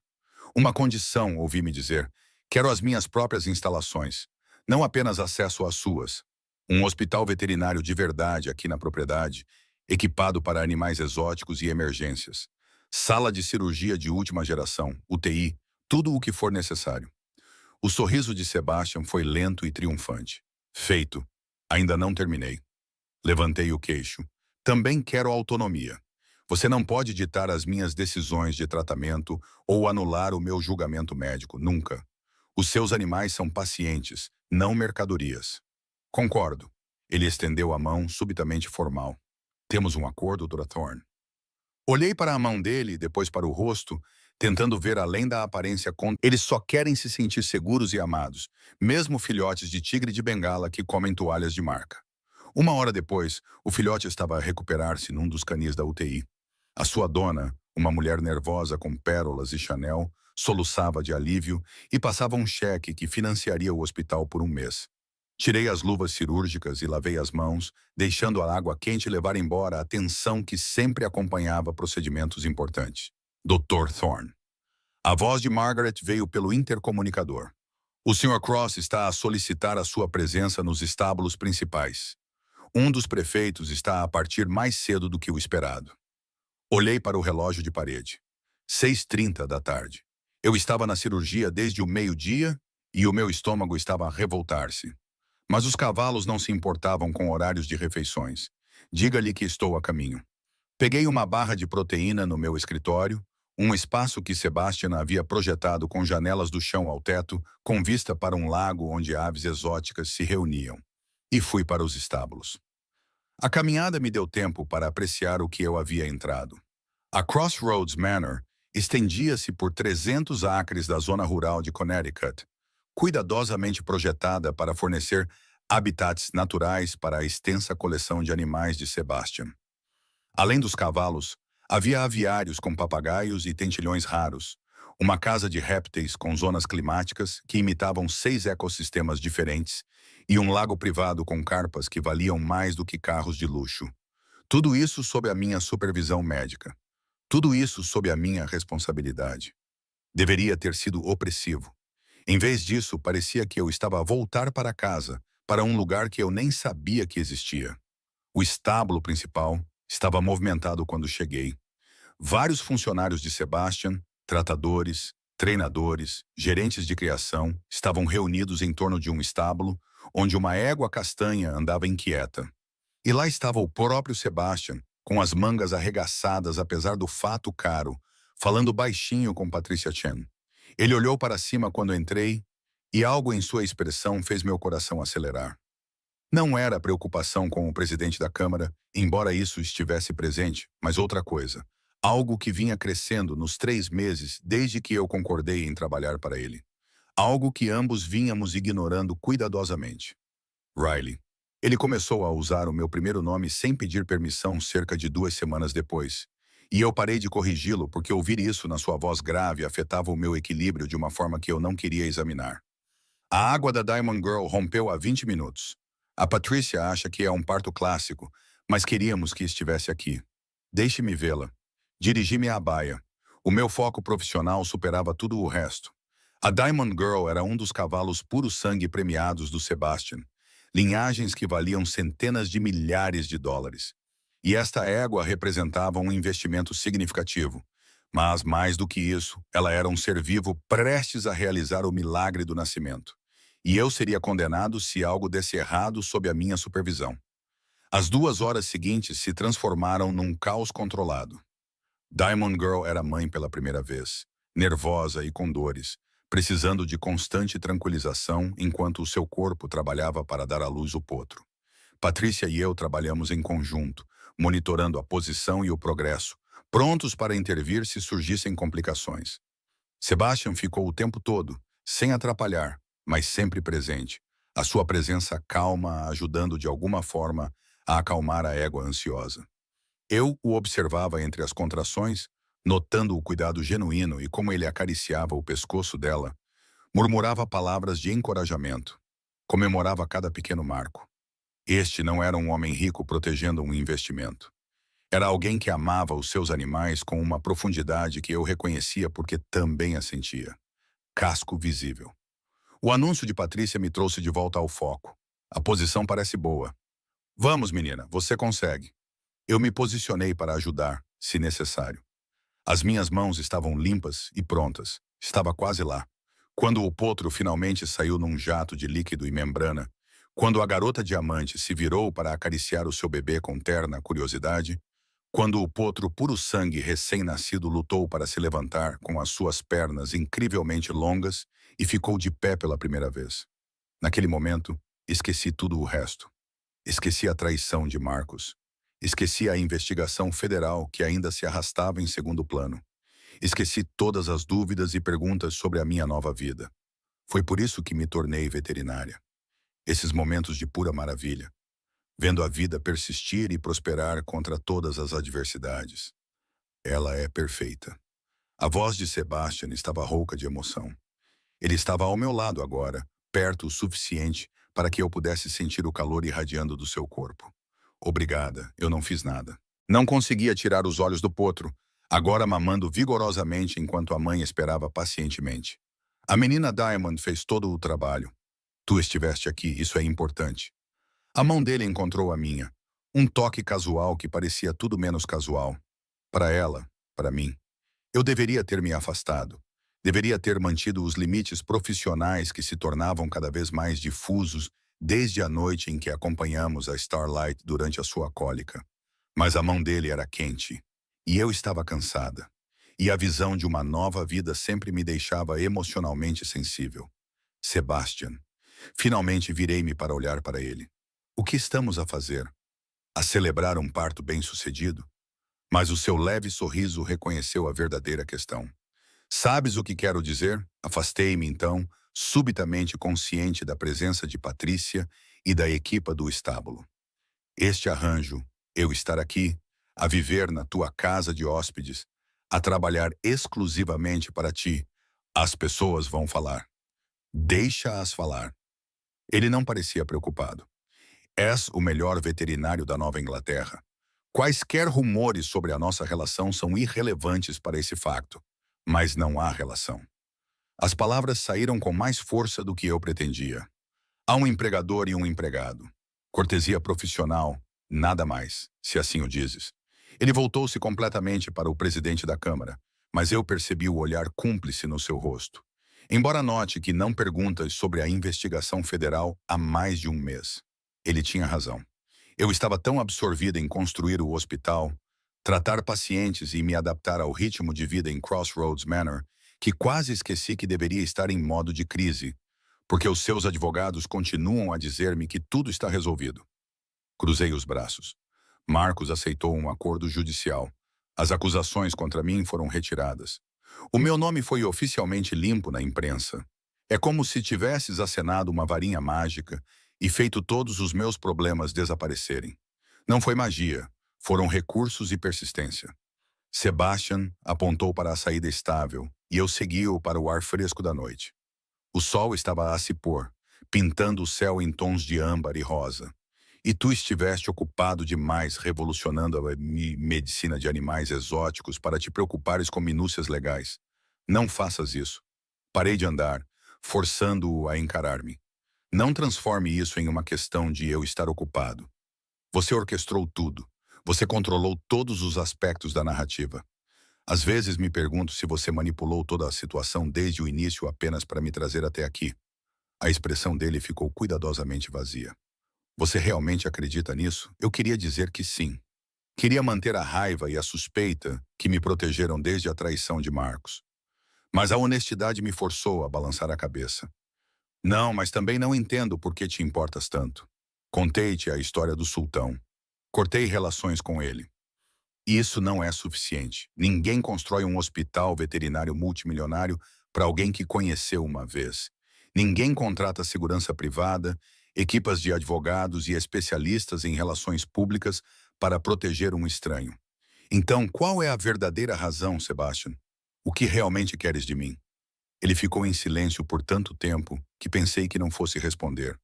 Uma condição, ouvi-me dizer. Quero as minhas próprias instalações, não apenas acesso às suas. Um hospital veterinário de verdade aqui na propriedade, equipado para animais exóticos e emergências. Sala de cirurgia de última geração, UTI, tudo o que for necessário. O sorriso de Sebastian foi lento e triunfante. Feito. Ainda não terminei. Levantei o queixo. Também quero autonomia. Você não pode ditar as minhas decisões de tratamento ou anular o meu julgamento médico, nunca. Os seus animais são pacientes, não mercadorias. Concordo. Ele estendeu a mão, subitamente formal. Temos um acordo, Dra. Thorne? Olhei para a mão dele, depois para o rosto, tentando ver além da aparência. Eles só querem se sentir seguros e amados, mesmo filhotes de tigre de bengala que comem toalhas de marca. Uma hora depois, o filhote estava a recuperar-se num dos canis da UTI. A sua dona, uma mulher nervosa com pérolas e Chanel, soluçava de alívio e passava um cheque que financiaria o hospital por um mês. Tirei as luvas cirúrgicas e lavei as mãos, deixando a água quente levar embora a tensão que sempre acompanhava procedimentos importantes. Dr. Thorne. A voz de Margaret veio pelo intercomunicador. O Sr. Cross está a solicitar a sua presença nos estábulos principais. Um dos prefeitos está a partir mais cedo do que o esperado. Olhei para o relógio de parede. 6h30 da tarde. Eu estava na cirurgia desde o meio-dia e o meu estômago estava a revoltar-se. Mas os cavalos não se importavam com horários de refeições. Diga-lhe que estou a caminho. Peguei uma barra de proteína no meu escritório, um espaço que Sebastian havia projetado com janelas do chão ao teto, com vista para um lago onde aves exóticas se reuniam. E fui para os estábulos. A caminhada me deu tempo para apreciar o que eu havia entrado. A Crossroads Manor estendia-se por 300 acres da zona rural de Connecticut, cuidadosamente projetada para fornecer habitats naturais para a extensa coleção de animais de Sebastian. Além dos cavalos, havia aviários com papagaios e tentilhões raros, uma casa de répteis com zonas climáticas que imitavam 6 ecossistemas diferentes e um lago privado com carpas que valiam mais do que carros de luxo. Tudo isso sob a minha supervisão médica. Tudo isso sob a minha responsabilidade. Deveria ter sido opressivo. Em vez disso, parecia que eu estava a voltar para casa, para um lugar que eu nem sabia que existia. O estábulo principal estava movimentado quando cheguei. Vários funcionários de Sebastian, tratadores, treinadores, gerentes de criação, estavam reunidos em torno de um estábulo, onde uma égua castanha andava inquieta. E lá estava o próprio Sebastian, com as mangas arregaçadas apesar do fato caro, falando baixinho com Patricia Chen. Ele olhou para cima quando entrei, e algo em sua expressão fez meu coração acelerar. Não era preocupação com o presidente da Câmara, embora isso estivesse presente, mas outra coisa. Algo que vinha crescendo nos 3 meses desde que eu concordei em trabalhar para ele. Algo que ambos vínhamos ignorando cuidadosamente. Riley. Ele começou a usar o meu primeiro nome sem pedir permissão cerca de 2 semanas depois. E eu parei de corrigi-lo porque ouvir isso na sua voz grave afetava o meu equilíbrio de uma forma que eu não queria examinar. A água da Diamond Girl rompeu há 20 minutos. A Patrícia acha que é um parto clássico, mas queríamos que estivesse aqui. Deixe-me vê-la. Dirigi-me à baia. O meu foco profissional superava tudo o resto. A Diamond Girl era um dos cavalos puro sangue premiados do Sebastian. Linhagens que valiam centenas de milhares de dólares. E esta égua representava um investimento significativo. Mas, mais do que isso, ela era um ser vivo prestes a realizar o milagre do nascimento. E eu seria condenado se algo desse errado sob a minha supervisão. As 2 horas seguintes se transformaram num caos controlado. Diamond Girl era mãe pela primeira vez, nervosa e com dores, precisando de constante tranquilização enquanto o seu corpo trabalhava para dar à luz o potro. Patrícia e eu trabalhamos em conjunto, monitorando a posição e o progresso, prontos para intervir se surgissem complicações. Sebastian ficou o tempo todo, sem atrapalhar, mas sempre presente, a sua presença calma ajudando de alguma forma a acalmar a égua ansiosa. Eu o observava entre as contrações, notando o cuidado genuíno e como ele acariciava o pescoço dela, murmurava palavras de encorajamento, comemorava cada pequeno marco. Este não era um homem rico protegendo um investimento. Era alguém que amava os seus animais com uma profundidade que eu reconhecia porque também a sentia. Casco visível. O anúncio de Patrícia me trouxe de volta ao foco. A posição parece boa. Vamos, menina, você consegue. Eu me posicionei para ajudar, se necessário. As minhas mãos estavam limpas e prontas. Estava quase lá. Quando o potro finalmente saiu num jato de líquido e membrana, quando a garota diamante se virou para acariciar o seu bebê com terna curiosidade, quando o potro puro sangue recém-nascido lutou para se levantar com as suas pernas incrivelmente longas e ficou de pé pela primeira vez. Naquele momento, esqueci tudo o resto. Esqueci a traição de Marcos. Esqueci a investigação federal que ainda se arrastava em segundo plano. Esqueci todas as dúvidas e perguntas sobre a minha nova vida. Foi por isso que me tornei veterinária. Esses momentos de pura maravilha, vendo a vida persistir e prosperar contra todas as adversidades. Ela é perfeita. A voz de Sebastian estava rouca de emoção. Ele estava ao meu lado agora, perto o suficiente para que eu pudesse sentir o calor irradiando do seu corpo. Obrigada, eu não fiz nada. Não conseguia tirar os olhos do potro, agora mamando vigorosamente enquanto a mãe esperava pacientemente. A menina Diamond fez todo o trabalho. Tu estiveste aqui, isso é importante. A mão dele encontrou a minha. Um toque casual que parecia tudo menos casual. Para ela, para mim. Eu deveria ter me afastado. Deveria ter mantido os limites profissionais que se tornavam cada vez mais difusos desde a noite em que acompanhamos a Starlight durante a sua cólica. Mas a mão dele era quente. E eu estava cansada. E a visão de uma nova vida sempre me deixava emocionalmente sensível. Sebastian. Finalmente virei-me para olhar para ele. O que estamos a fazer? A celebrar um parto bem-sucedido? Mas o seu leve sorriso reconheceu a verdadeira questão. Sabes o que quero dizer? Afastei-me então, subitamente consciente da presença de Patrícia e da equipa do estábulo. Este arranjo, eu estar aqui, a viver na tua casa de hóspedes, a trabalhar exclusivamente para ti, as pessoas vão falar. Deixa-as falar. Ele não parecia preocupado. És o melhor veterinário da Nova Inglaterra. Quaisquer rumores sobre a nossa relação são irrelevantes para esse facto. Mas não há relação. As palavras saíram com mais força do que eu pretendia. Há um empregador e um empregado. Cortesia profissional, nada mais, se assim o dizes. Ele voltou-se completamente para o presidente da Câmara, mas eu percebi o olhar cúmplice no seu rosto. Embora note que não perguntas sobre a investigação federal há mais de um mês. Ele tinha razão. Eu estava tão absorvida em construir o hospital, tratar pacientes e me adaptar ao ritmo de vida em Crossroads Manor, que quase esqueci que deveria estar em modo de crise, porque os seus advogados continuam a dizer-me que tudo está resolvido. Cruzei os braços. Marcos aceitou um acordo judicial. As acusações contra mim foram retiradas. O meu nome foi oficialmente limpo na imprensa. É como se tivesses acenado uma varinha mágica e feito todos os meus problemas desaparecerem. Não foi magia. Foram recursos e persistência. Sebastian apontou para a saída estável e eu segui-o para o ar fresco da noite. O sol estava a se pôr, pintando o céu em tons de âmbar e rosa. E tu estiveste ocupado demais revolucionando a medicina de animais exóticos para te preocupares com minúcias legais. Não faças isso. Parei de andar, forçando-o a encarar-me. Não transforme isso em uma questão de eu estar ocupado. Você orquestrou tudo. Você controlou todos os aspectos da narrativa. Às vezes me pergunto se você manipulou toda a situação desde o início apenas para me trazer até aqui. A expressão dele ficou cuidadosamente vazia. Você realmente acredita nisso? Eu queria dizer que sim. Queria manter a raiva e a suspeita que me protegeram desde a traição de Marcos. Mas a honestidade me forçou a balançar a cabeça. Não, mas também não entendo por que te importas tanto. Contei-te a história do sultão. Cortei relações com ele. Isso não é suficiente. Ninguém constrói um hospital veterinário multimilionário para alguém que conheceu uma vez. Ninguém contrata segurança privada, equipas de advogados e especialistas em relações públicas para proteger um estranho. Então, qual é a verdadeira razão, Sebastian? O que realmente queres de mim? Ele ficou em silêncio por tanto tempo que pensei que não fosse responder.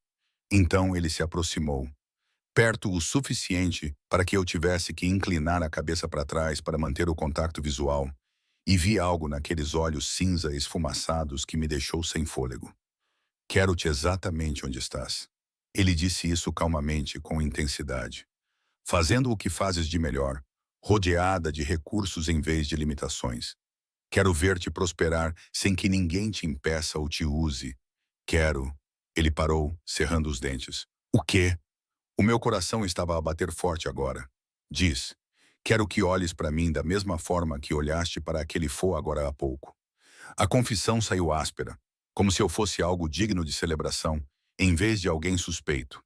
Então ele se aproximou. Perto o suficiente para que eu tivesse que inclinar a cabeça para trás para manter o contato visual, e vi algo naqueles olhos cinza esfumaçados que me deixou sem fôlego. Quero-te exatamente onde estás. Ele disse isso calmamente, com intensidade. Fazendo o que fazes de melhor, rodeada de recursos em vez de limitações. Quero ver-te prosperar sem que ninguém te impeça ou te use. Quero... Ele parou, cerrando os dentes. O quê? O meu coração estava a bater forte agora. Diz, quero que olhes para mim da mesma forma que olhaste para aquele Fo agora há pouco. A confissão saiu áspera, como se eu fosse algo digno de celebração, em vez de alguém suspeito.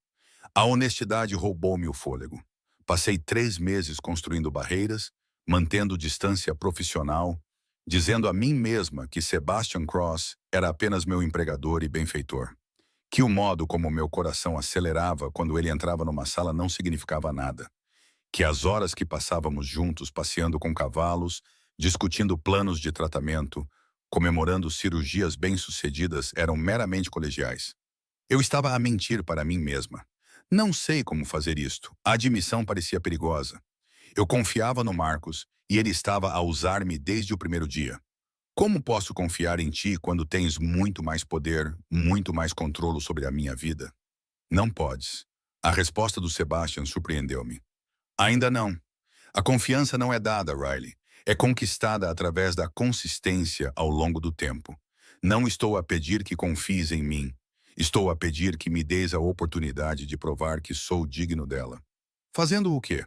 A honestidade roubou-me o fôlego. Passei 3 meses construindo barreiras, mantendo distância profissional, dizendo a mim mesma que Sebastian Cross era apenas meu empregador e benfeitor. Que o modo como meu coração acelerava quando ele entrava numa sala não significava nada. Que as horas que passávamos juntos passeando com cavalos, discutindo planos de tratamento, comemorando cirurgias bem-sucedidas eram meramente colegiais. Eu estava a mentir para mim mesma. Não sei como fazer isto. A admissão parecia perigosa. Eu confiava no Marcos e ele estava a usar-me desde o primeiro dia. Como posso confiar em ti quando tens muito mais poder, muito mais controle sobre a minha vida? Não podes. A resposta do Sebastian surpreendeu-me. Ainda não. A confiança não é dada, Riley. É conquistada através da consistência ao longo do tempo. Não estou a pedir que confies em mim. Estou a pedir que me deis a oportunidade de provar que sou digno dela. Fazendo o quê?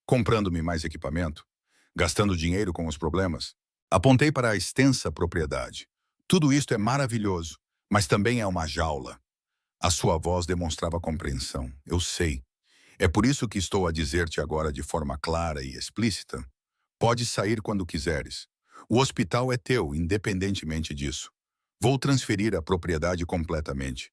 Comprando-me mais equipamento? Gastando dinheiro com os problemas? Apontei para a extensa propriedade. Tudo isto é maravilhoso, mas também é uma jaula. A sua voz demonstrava compreensão. Eu sei. É por isso que estou a dizer-te agora de forma clara e explícita. Podes sair quando quiseres. O hospital é teu, independentemente disso. Vou transferir a propriedade completamente.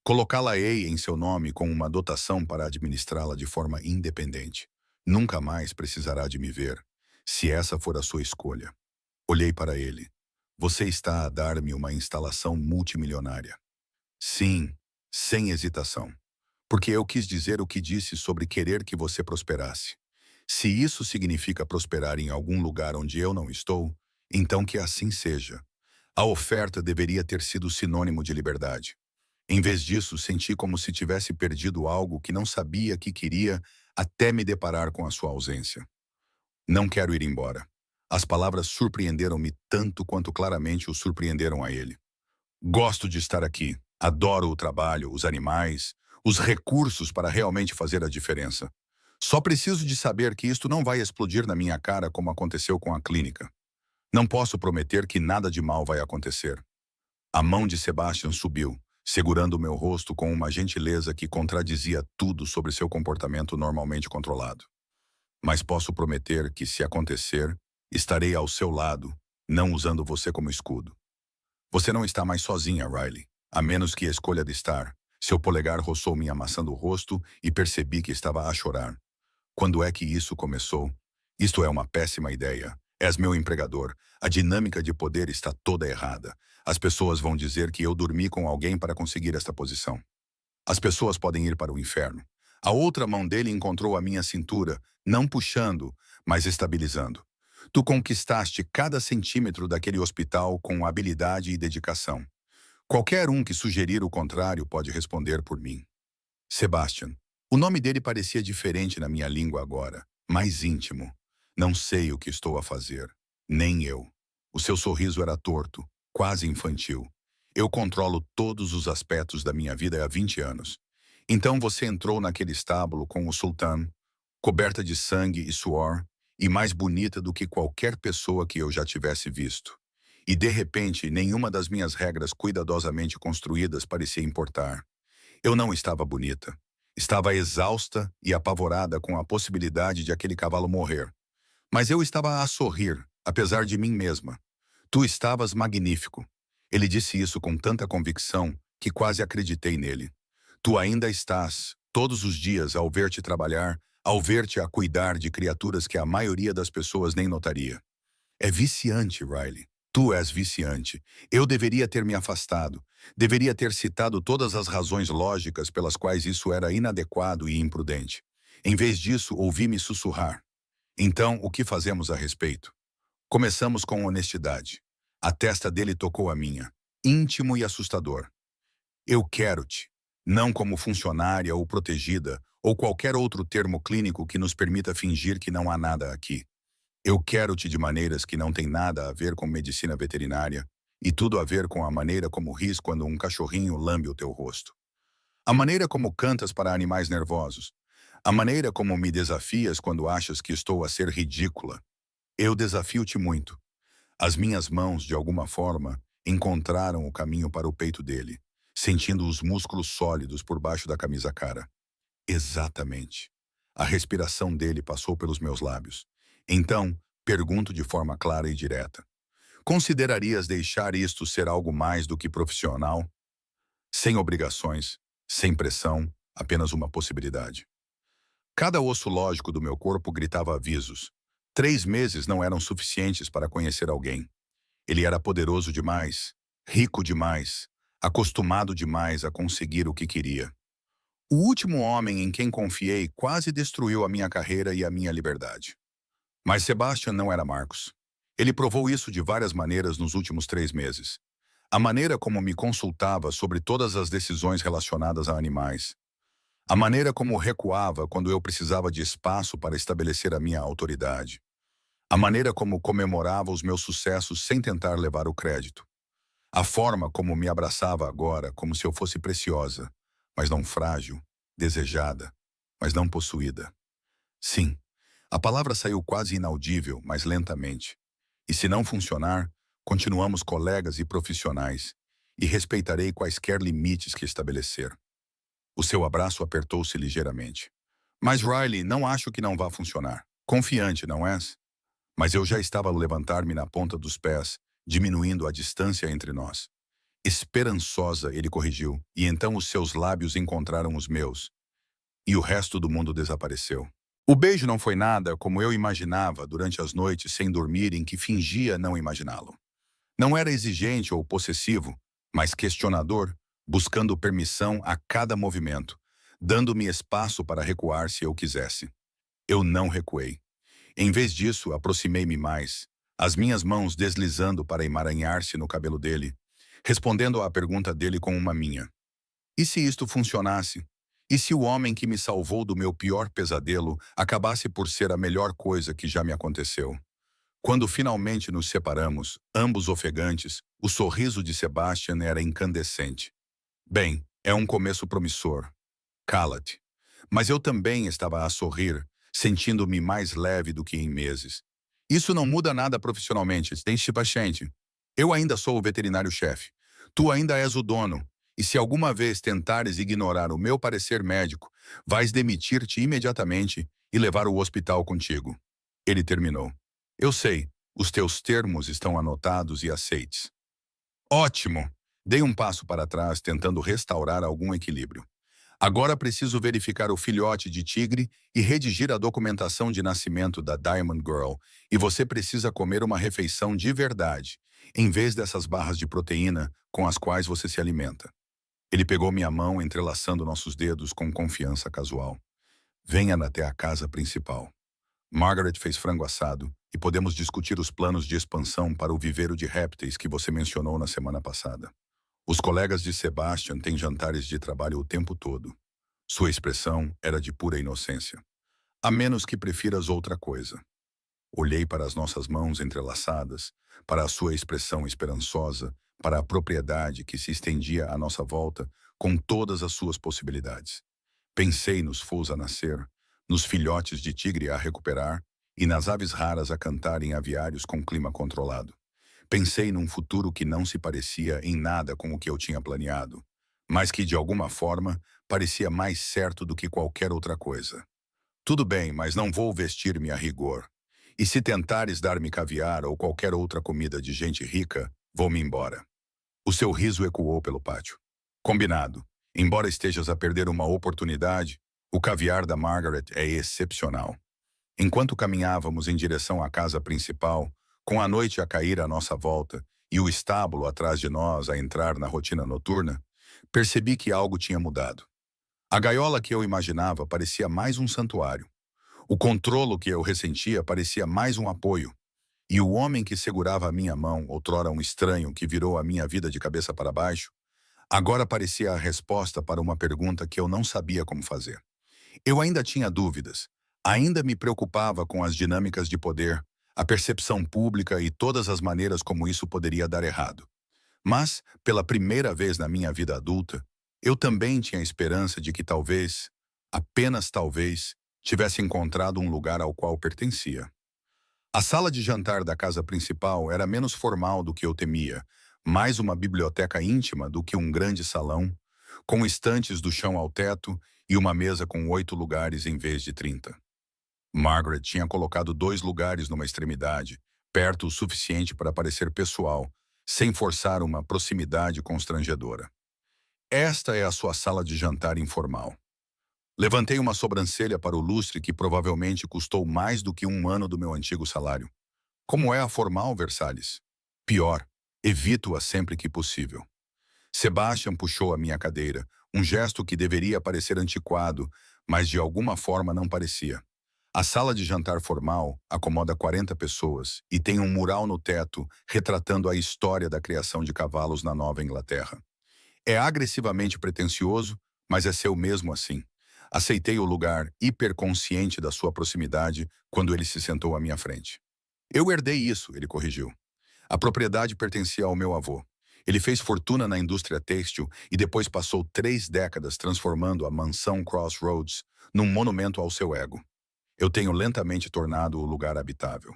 Colocá-la-ei em seu nome com uma dotação para administrá-la de forma independente. Nunca mais precisará de me ver, se essa for a sua escolha. Olhei para ele. Você está a dar-me uma instalação multimilionária. Sim, sem hesitação. Porque eu quis dizer o que disse sobre querer que você prosperasse. Se isso significa prosperar em algum lugar onde eu não estou, então que assim seja. A oferta deveria ter sido sinônimo de liberdade. Em vez disso, senti como se tivesse perdido algo que não sabia que queria até me deparar com a sua ausência. Não quero ir embora. As palavras surpreenderam-me tanto quanto claramente o surpreenderam a ele. Gosto de estar aqui. Adoro o trabalho, os animais, os recursos para realmente fazer a diferença. Só preciso de saber que isto não vai explodir na minha cara como aconteceu com a clínica. Não posso prometer que nada de mal vai acontecer. A mão de Sebastian subiu, segurando o meu rosto com uma gentileza que contradizia tudo sobre seu comportamento normalmente controlado. Mas posso prometer que, se acontecer, estarei ao seu lado, não usando você como escudo. Você não está mais sozinha, Riley, a menos que escolha de estar. Seu polegar roçou minha maçã do rosto e percebi que estava a chorar. Quando é que isso começou? Isto é uma péssima ideia. És meu empregador. A dinâmica de poder está toda errada. As pessoas vão dizer que eu dormi com alguém para conseguir esta posição. As pessoas podem ir para o inferno. A outra mão dele encontrou a minha cintura, não puxando, mas estabilizando. Tu conquistaste cada centímetro daquele hospital com habilidade e dedicação. Qualquer um que sugerir o contrário pode responder por mim. Sebastian. O nome dele parecia diferente na minha língua agora, mais íntimo. Não sei o que estou a fazer. Nem eu. O seu sorriso era torto, quase infantil. Eu controlo todos os aspectos da minha vida há 20 anos. Então você entrou naquele estábulo com o sultão, coberta de sangue e suor, e mais bonita do que qualquer pessoa que eu já tivesse visto. E de repente, nenhuma das minhas regras cuidadosamente construídas parecia importar. Eu não estava bonita. Estava exausta e apavorada com a possibilidade de aquele cavalo morrer. Mas eu estava a sorrir, apesar de mim mesma. Tu estavas magnífico. Ele disse isso com tanta convicção que quase acreditei nele. Tu ainda estás, todos os dias, ao ver-te trabalhar, ao ver-te a cuidar de criaturas que a maioria das pessoas nem notaria. É viciante, Riley. Tu és viciante. Eu deveria ter me afastado. Deveria ter citado todas as razões lógicas pelas quais isso era inadequado e imprudente. Em vez disso, ouvi-me sussurrar. Então, o que fazemos a respeito? Começamos com honestidade. A testa dele tocou a minha. Íntimo e assustador. Eu quero-te. Não como funcionária ou protegida, ou qualquer outro termo clínico que nos permita fingir que não há nada aqui. Eu quero-te de maneiras que não têm nada a ver com medicina veterinária e tudo a ver com a maneira como ris quando um cachorrinho lambe o teu rosto. A maneira como cantas para animais nervosos. A maneira como me desafias quando achas que estou a ser ridícula. Eu desafio-te muito. As minhas mãos, de alguma forma, encontraram o caminho para o peito dele. sentindo os músculos sólidos por baixo da camisa cara. Exatamente. A respiração dele passou pelos meus lábios. Então, pergunto de forma clara e direta. Considerarias deixar isto ser algo mais do que profissional? Sem obrigações, sem pressão, apenas uma possibilidade. Cada osso lógico do meu corpo gritava avisos. 3 meses não eram suficientes para conhecer alguém. Ele era poderoso demais, rico demais, acostumado demais a conseguir o que queria. O último homem em quem confiei quase destruiu a minha carreira e a minha liberdade. Mas Sebastian não era Marcos. Ele provou isso de várias maneiras nos últimos 3 meses. A maneira como me consultava sobre todas as decisões relacionadas a animais. A maneira como recuava quando eu precisava de espaço para estabelecer a minha autoridade. A maneira como comemorava os meus sucessos sem tentar levar o crédito. A forma como me abraçava agora como se eu fosse preciosa, mas não frágil, desejada, mas não possuída. Sim, a palavra saiu quase inaudível, mas lentamente. E se não funcionar, continuamos colegas e profissionais, e respeitarei quaisquer limites que estabelecer. O seu abraço apertou-se ligeiramente. Mas Riley, não acho que não vá funcionar. Confiante, não és? Mas eu já estava a levantar-me na ponta dos pés, diminuindo a distância entre nós. Esperançosa, ele corrigiu, e então os seus lábios encontraram os meus, e o resto do mundo desapareceu. O beijo não foi nada como eu imaginava durante as noites sem dormir em que fingia não imaginá-lo. Não era exigente ou possessivo, mas questionador, buscando permissão a cada movimento, dando-me espaço para recuar se eu quisesse. Eu não recuei. Em vez disso, aproximei-me mais, as minhas mãos deslizando para emaranhar-se no cabelo dele, respondendo à pergunta dele com uma minha. E se isto funcionasse? E se o homem que me salvou do meu pior pesadelo acabasse por ser a melhor coisa que já me aconteceu? Quando finalmente nos separamos, ambos ofegantes, o sorriso de Sebastian era incandescente. Bem, é um começo promissor. Cala-te. Mas eu também estava a sorrir, sentindo-me mais leve do que em meses. Isso não muda nada profissionalmente, deixe paciente. Eu ainda sou o veterinário-chefe. Tu ainda és o dono. E se alguma vez tentares ignorar o meu parecer médico, vais demitir-te imediatamente e levar o hospital contigo. Ele terminou. Eu sei, os teus termos estão anotados e aceites. Ótimo! Dei um passo para trás, tentando restaurar algum equilíbrio. Agora preciso verificar o filhote de tigre e redigir a documentação de nascimento da Diamond Girl, e você precisa comer uma refeição de verdade, em vez dessas barras de proteína com as quais você se alimenta. Ele pegou minha mão, entrelaçando nossos dedos com confiança casual. Venha até a casa principal. Margaret fez frango assado e podemos discutir os planos de expansão para o viveiro de répteis que você mencionou na semana passada. Os colegas de Sebastian têm jantares de trabalho o tempo todo. Sua expressão era de pura inocência. A menos que prefiras outra coisa. Olhei para as nossas mãos entrelaçadas, para a sua expressão esperançosa, para a propriedade que se estendia à nossa volta com todas as suas possibilidades. Pensei nos voos a nascer, nos filhotes de tigre a recuperar e nas aves raras a cantar em aviários com clima controlado. Pensei num futuro que não se parecia em nada com o que eu tinha planeado, mas que, de alguma forma, parecia mais certo do que qualquer outra coisa. Tudo bem, mas não vou vestir-me a rigor. E se tentares dar-me caviar ou qualquer outra comida de gente rica, vou-me embora. O seu riso ecoou pelo pátio. Combinado. Embora estejas a perder uma oportunidade, o caviar da Margaret é excepcional. Enquanto caminhávamos em direção à casa principal, com a noite a cair à nossa volta e o estábulo atrás de nós a entrar na rotina noturna, percebi que algo tinha mudado. A gaiola que eu imaginava parecia mais um santuário. O controlo que eu ressentia parecia mais um apoio. E o homem que segurava a minha mão, outrora um estranho que virou a minha vida de cabeça para baixo, agora parecia a resposta para uma pergunta que eu não sabia como fazer. Eu ainda tinha dúvidas, ainda me preocupava com as dinâmicas de poder, a percepção pública e todas as maneiras como isso poderia dar errado. Mas, pela primeira vez na minha vida adulta, eu também tinha esperança de que talvez, apenas talvez, tivesse encontrado um lugar ao qual pertencia. A sala de jantar da casa principal era menos formal do que eu temia, Mais uma biblioteca íntima do que um grande salão, com estantes do chão ao teto e uma mesa com 8 lugares em vez de 30. Margaret tinha colocado 2 lugares numa extremidade, perto o suficiente para parecer pessoal, sem forçar uma proximidade constrangedora. Esta é a sua sala de jantar informal. Levantei uma sobrancelha para o lustre que provavelmente custou mais do que um ano do meu antigo salário. Como é a formal, Versalhes? Pior, evito-a sempre que possível. Sebastian puxou a minha cadeira, um gesto que deveria parecer antiquado, mas de alguma forma não parecia. A sala de jantar formal acomoda 40 pessoas e tem um mural no teto retratando a história da criação de cavalos na Nova Inglaterra. É agressivamente pretensioso, mas é seu mesmo assim. Aceitei o lugar hiperconsciente da sua proximidade quando ele se sentou à minha frente. Eu herdei isso, ele corrigiu. A propriedade pertencia ao meu avô. Ele fez fortuna na indústria têxtil e depois passou 3 décadas transformando a mansão Crossroads num monumento ao seu ego. Eu tenho lentamente tornado o lugar habitável.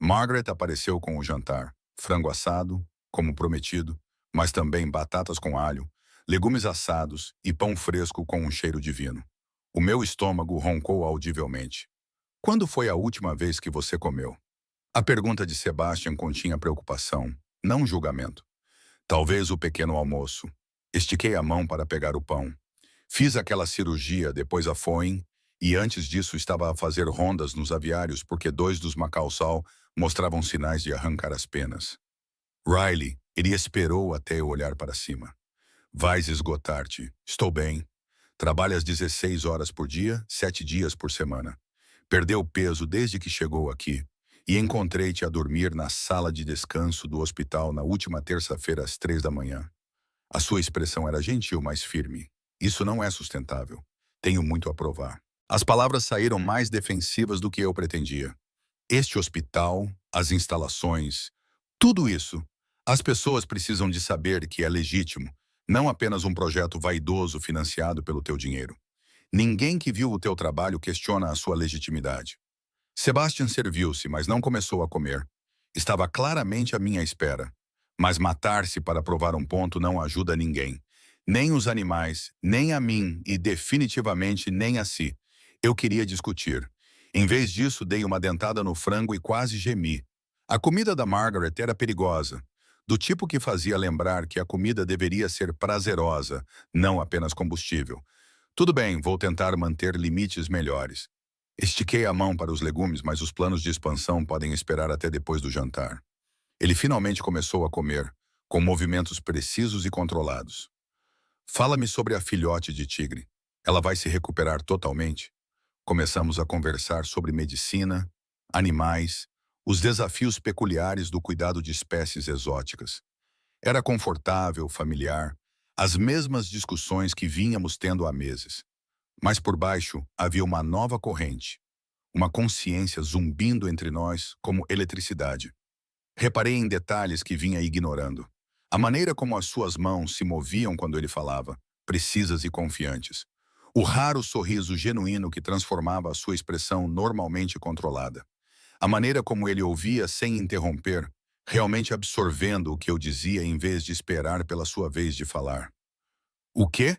Margaret apareceu com o jantar, frango assado, como prometido, mas também batatas com alho, legumes assados e pão fresco com um cheiro divino. O meu estômago roncou audivelmente. Quando foi a última vez que você comeu? A pergunta de Sebastian continha preocupação, não julgamento. Talvez o pequeno almoço. Estiquei a mão para pegar o pão. Fiz aquela cirurgia, depois a FOIN, e antes disso estava a fazer rondas nos aviários porque 2 dos Macalçal mostravam sinais de arrancar as penas. Riley, ele esperou até eu olhar para cima. Vais esgotar-te. Estou bem. Trabalhas 16 horas por dia, 7 dias por semana. Perdeu peso desde que chegou aqui e encontrei-te a dormir na sala de descanso do hospital na última terça-feira às 3 da manhã. A sua expressão era gentil, mas firme. Isso não é sustentável. Tenho muito a provar. As palavras saíram mais defensivas do que eu pretendia. Este hospital, as instalações, tudo isso. As pessoas precisam de saber que é legítimo, não apenas um projeto vaidoso financiado pelo teu dinheiro. Ninguém que viu o teu trabalho questiona a sua legitimidade. Sebastian serviu-se, mas não começou a comer. Estava claramente à minha espera. Mas matar-se para provar um ponto não ajuda ninguém. Nem os animais, nem a mim e definitivamente nem a si. Eu queria discutir. Em vez disso, dei uma dentada no frango e quase gemi. A comida da Margaret era perigosa, do tipo que fazia lembrar que a comida deveria ser prazerosa, não apenas combustível. Tudo bem, vou tentar manter limites melhores. Estiquei a mão para os legumes, mas os planos de expansão podem esperar até depois do jantar. Ele finalmente começou a comer, com movimentos precisos e controlados. Fala-me sobre a filhote de tigre. Ela vai se recuperar totalmente? Começamos a conversar sobre medicina, animais, os desafios peculiares do cuidado de espécies exóticas. Era confortável, familiar, as mesmas discussões que vínhamos tendo há meses. Mas por baixo havia uma nova corrente, uma consciência zumbindo entre nós como eletricidade. Reparei em detalhes que vinha ignorando. A maneira como as suas mãos se moviam quando ele falava, precisas e confiantes. O raro sorriso genuíno que transformava a sua expressão normalmente controlada. A maneira como ele ouvia sem interromper, realmente absorvendo o que eu dizia em vez de esperar pela sua vez de falar. O quê?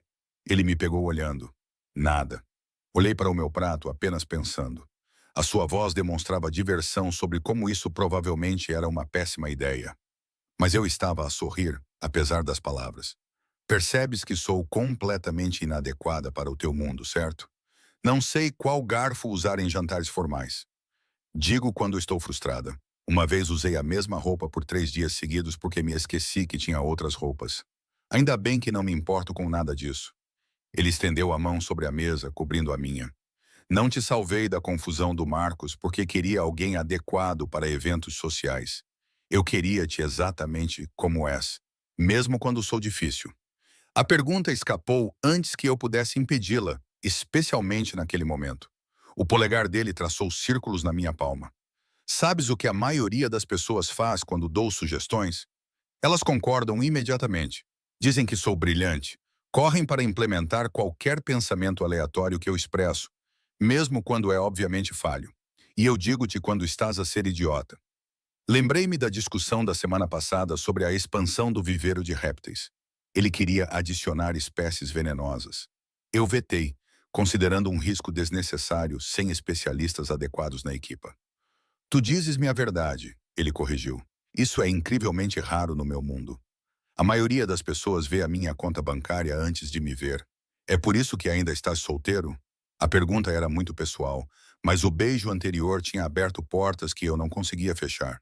Ele me pegou olhando. Nada. Olhei para o meu prato apenas pensando. A sua voz demonstrava diversão sobre como isso provavelmente era uma péssima ideia. Mas eu estava a sorrir, apesar das palavras. Percebes que sou completamente inadequada para o teu mundo, certo? Não sei qual garfo usar em jantares formais. Digo quando estou frustrada. Uma vez usei a mesma roupa por 3 dias seguidos porque me esqueci que tinha outras roupas. Ainda bem que não me importo com nada disso. Ele estendeu a mão sobre a mesa, cobrindo a minha. Não te salvei da confusão do Marcos porque queria alguém adequado para eventos sociais. Eu queria-te exatamente como és, mesmo quando sou difícil. A pergunta escapou antes que eu pudesse impedi-la, especialmente naquele momento. O polegar dele traçou círculos na minha palma. Sabes o que a maioria das pessoas faz quando dou sugestões? Elas concordam imediatamente. Dizem que sou brilhante. Correm para implementar qualquer pensamento aleatório que eu expresso, mesmo quando é obviamente falho. E eu digo-te quando estás a ser idiota. Lembrei-me da discussão da semana passada sobre a expansão do viveiro de répteis. Ele queria adicionar espécies venenosas. Eu vetei, considerando um risco desnecessário sem especialistas adequados na equipa. Tu dizes-me a verdade, ele corrigiu. Isso é incrivelmente raro no meu mundo. A maioria das pessoas vê a minha conta bancária antes de me ver. É por isso que ainda estás solteiro? A pergunta era muito pessoal, mas o beijo anterior tinha aberto portas que eu não conseguia fechar.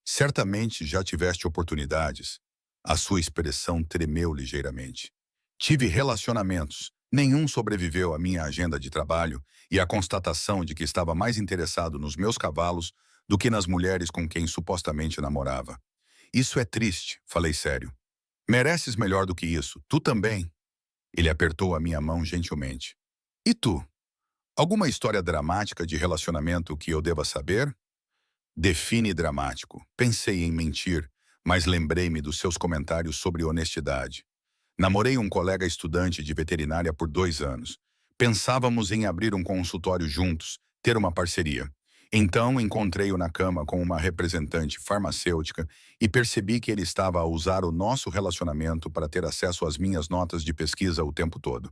Certamente já tiveste oportunidades. A sua expressão tremeu ligeiramente. Tive relacionamentos. Nenhum sobreviveu à minha agenda de trabalho e à constatação de que estava mais interessado nos meus cavalos do que nas mulheres com quem supostamente namorava. Isso é triste, falei sério. Mereces melhor do que isso. Tu também. Ele apertou a minha mão gentilmente. E tu? Alguma história dramática de relacionamento que eu deva saber? Define dramático. Pensei em mentir, mas lembrei-me dos seus comentários sobre honestidade. Namorei um colega estudante de veterinária por 2 anos. Pensávamos em abrir um consultório juntos, ter uma parceria. Então encontrei-o na cama com uma representante farmacêutica e percebi que ele estava a usar o nosso relacionamento para ter acesso às minhas notas de pesquisa o tempo todo.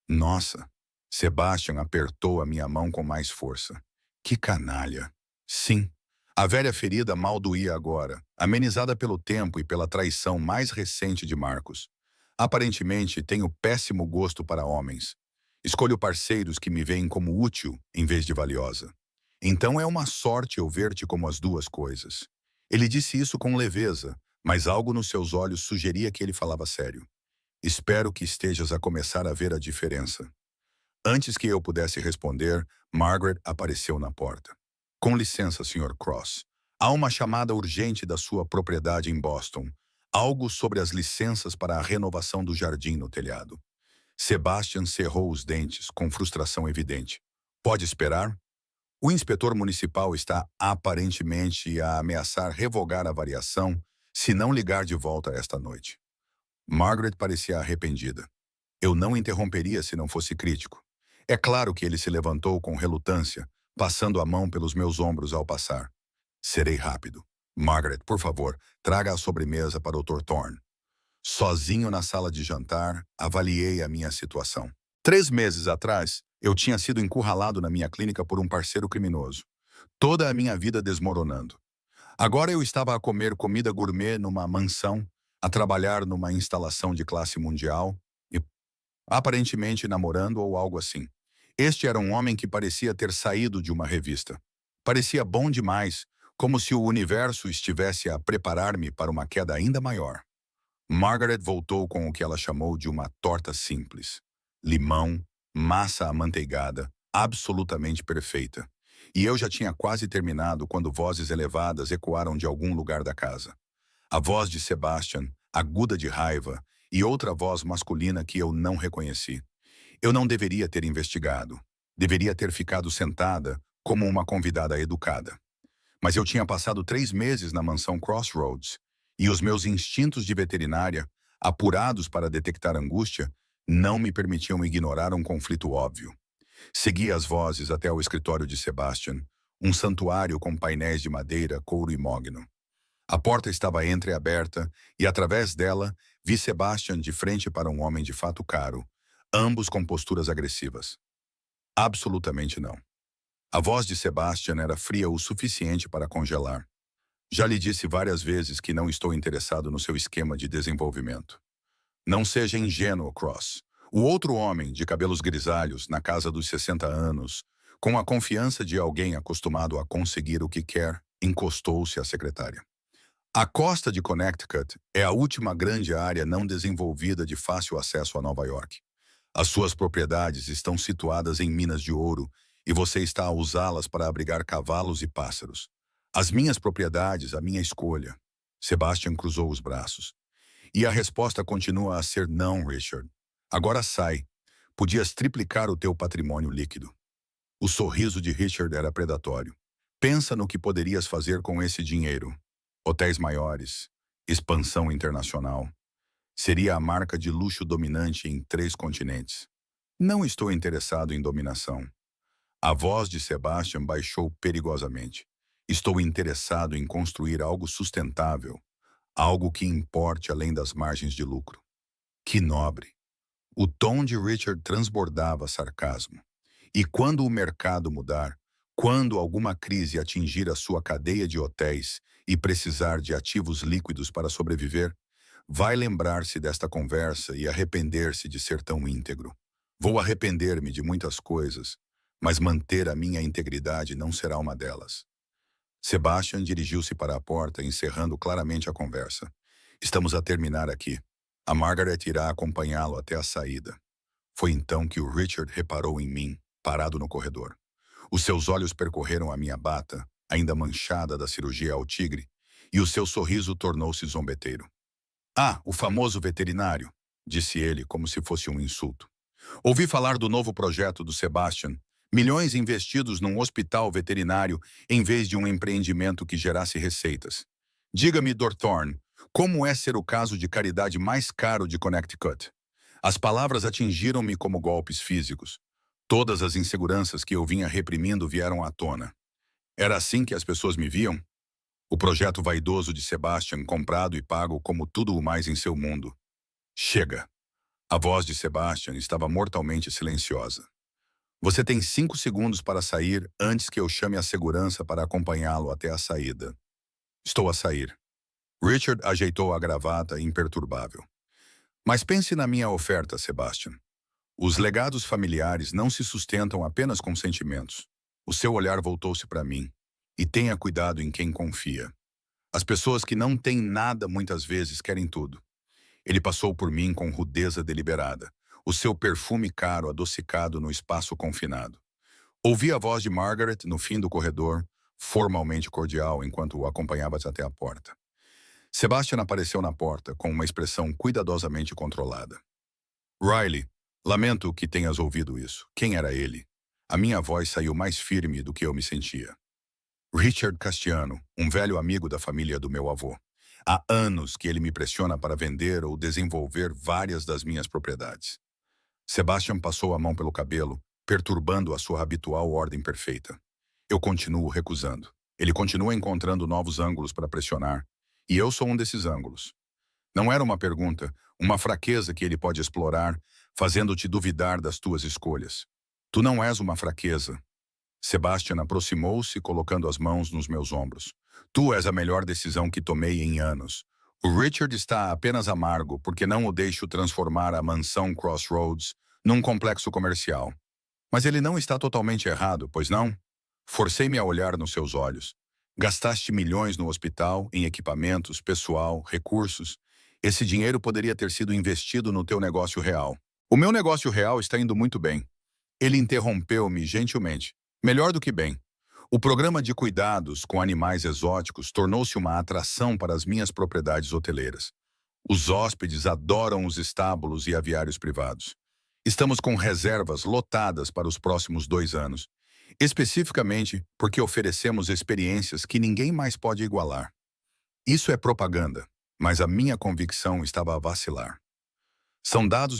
Nossa! Sebastian apertou a minha mão com mais força. Que canalha! Sim. A velha ferida mal doía agora, amenizada pelo tempo e pela traição mais recente de Marcos. Aparentemente, tenho péssimo gosto para homens. Escolho parceiros que me veem como útil em vez de valiosa. Então é uma sorte eu ver-te como as duas coisas. Ele disse isso com leveza, mas algo nos seus olhos sugeria que ele falava sério. Espero que estejas a começar a ver a diferença. Antes que eu pudesse responder, Margaret apareceu na porta. Com licença, Sr. Cross. Há uma chamada urgente da sua propriedade em Boston. Algo sobre as licenças para a renovação do jardim no telhado. Sebastian cerrou os dentes, com frustração evidente. Pode esperar? O inspetor municipal está aparentemente a ameaçar revogar a variação se não ligar de volta esta noite. Margaret parecia arrependida. Eu não interromperia se não fosse crítico. É claro que ele se levantou com relutância, passando a mão pelos meus ombros ao passar. Serei rápido. Margaret, por favor, traga a sobremesa para o Dr. Thorne. Sozinho na sala de jantar, avaliei a minha situação. 3 meses atrás, eu tinha sido encurralado na minha clínica por um parceiro criminoso. Toda a minha vida desmoronando. Agora eu estava a comer comida gourmet numa mansão, a trabalhar numa instalação de classe mundial e, aparentemente, namorando ou algo assim. Este era um homem que parecia ter saído de uma revista. Parecia bom demais, como se o universo estivesse a preparar-me para uma queda ainda maior. Margaret voltou com o que ela chamou de uma torta simples. Limão, massa amanteigada, absolutamente perfeita. E eu já tinha quase terminado quando vozes elevadas ecoaram de algum lugar da casa. A voz de Sebastian, aguda de raiva, e outra voz masculina que eu não reconheci. Eu não deveria ter investigado. Deveria ter ficado sentada, como uma convidada educada. Mas eu tinha passado 3 meses na mansão Crossroads, e os meus instintos de veterinária, apurados para detectar angústia, não me permitiam ignorar um conflito óbvio. Segui as vozes até o escritório de Sebastian, um santuário com painéis de madeira, couro e mogno. A porta estava entreaberta e, através dela, vi Sebastian de frente para um homem de fato caro, ambos com posturas agressivas. Absolutamente não. A voz de Sebastian era fria o suficiente para congelar. Já lhe disse várias vezes que não estou interessado no seu esquema de desenvolvimento. Não seja ingênuo, Cross. O outro homem, de cabelos grisalhos, na casa dos 60 anos, com a confiança de alguém acostumado a conseguir o que quer, encostou-se à secretária. A costa de Connecticut é a última grande área não desenvolvida de fácil acesso a Nova York. As suas propriedades estão situadas em minas de ouro e você está a usá-las para abrigar cavalos e pássaros. As minhas propriedades, a minha escolha. Sebastian cruzou os braços. E a resposta continua a ser não, Richard. Agora sai. Podias triplicar o teu patrimônio líquido. O sorriso de Richard era predatório. Pensa no que poderias fazer com esse dinheiro. Hotéis maiores, expansão internacional. Seria a marca de luxo dominante em 3 continentes. Não estou interessado em dominação. A voz de Sebastian baixou perigosamente. Estou interessado em construir algo sustentável, algo que importe além das margens de lucro. Que nobre! O tom de Richard transbordava sarcasmo. E quando o mercado mudar, quando alguma crise atingir a sua cadeia de hotéis e precisar de ativos líquidos para sobreviver, vai lembrar-se desta conversa e arrepender-se de ser tão íntegro. Vou arrepender-me de muitas coisas, mas manter a minha integridade não será uma delas. Sebastian dirigiu-se para a porta, encerrando claramente a conversa. Estamos a terminar aqui. A Margaret irá acompanhá-lo até a saída. Foi então que o Richard reparou em mim, parado no corredor. Os seus olhos percorreram a minha bata, ainda manchada da cirurgia ao tigre, e o seu sorriso tornou-se zombeteiro. Ah, o famoso veterinário, disse ele como se fosse um insulto. Ouvi falar do novo projeto do Sebastian, milhões investidos num hospital veterinário em vez de um empreendimento que gerasse receitas. Diga-me, Dr. Thorne, como é ser o caso de caridade mais caro de Connecticut? As palavras atingiram-me como golpes físicos. Todas as inseguranças que eu vinha reprimindo vieram à tona. Era assim que as pessoas me viam? O projeto vaidoso de Sebastian, comprado e pago como tudo o mais em seu mundo. Chega! A voz de Sebastian estava mortalmente silenciosa. Você tem 5 segundos para sair antes que eu chame a segurança para acompanhá-lo até a saída. Estou a sair. Richard ajeitou a gravata imperturbável. Mas pense na minha oferta, Sebastian. Os legados familiares não se sustentam apenas com sentimentos. O seu olhar voltou-se para mim. E tenha cuidado em quem confia. As pessoas que não têm nada muitas vezes querem tudo. Ele passou por mim com rudeza deliberada, o seu perfume caro adocicado no espaço confinado. Ouvi a voz de Margaret no fim do corredor, formalmente cordial enquanto o acompanhava até a porta. Sebastian apareceu na porta com uma expressão cuidadosamente controlada. Riley, lamento que tenhas ouvido isso. Quem era ele? A minha voz saiu mais firme do que eu me sentia. Richard Castiano, um velho amigo da família do meu avô. Há anos que ele me pressiona para vender ou desenvolver várias das minhas propriedades. Sebastian passou a mão pelo cabelo, perturbando a sua habitual ordem perfeita. Eu continuo recusando. Ele continua encontrando novos ângulos para pressionar, e eu sou um desses ângulos. Não era uma pergunta, uma fraqueza que ele pode explorar, fazendo-te duvidar das tuas escolhas. Tu não és uma fraqueza. Sebastian aproximou-se, colocando as mãos nos meus ombros. Tu és a melhor decisão que tomei em anos. O Richard está apenas amargo porque não o deixo transformar a mansão Crossroads num complexo comercial. Mas ele não está totalmente errado, pois não? Forcei-me a olhar nos seus olhos. Gastaste milhões no hospital, em equipamentos, pessoal, recursos. Esse dinheiro poderia ter sido investido no teu negócio real. O meu negócio real está indo muito bem. Ele interrompeu-me gentilmente. Melhor do que bem. O programa de cuidados com animais exóticos tornou-se uma atração para as minhas propriedades hoteleiras. Os hóspedes adoram os estábulos e aviários privados. Estamos com reservas lotadas para os próximos 2 anos, especificamente porque oferecemos experiências que ninguém mais pode igualar. Isso é propaganda, mas a minha convicção estava a vacilar. São dados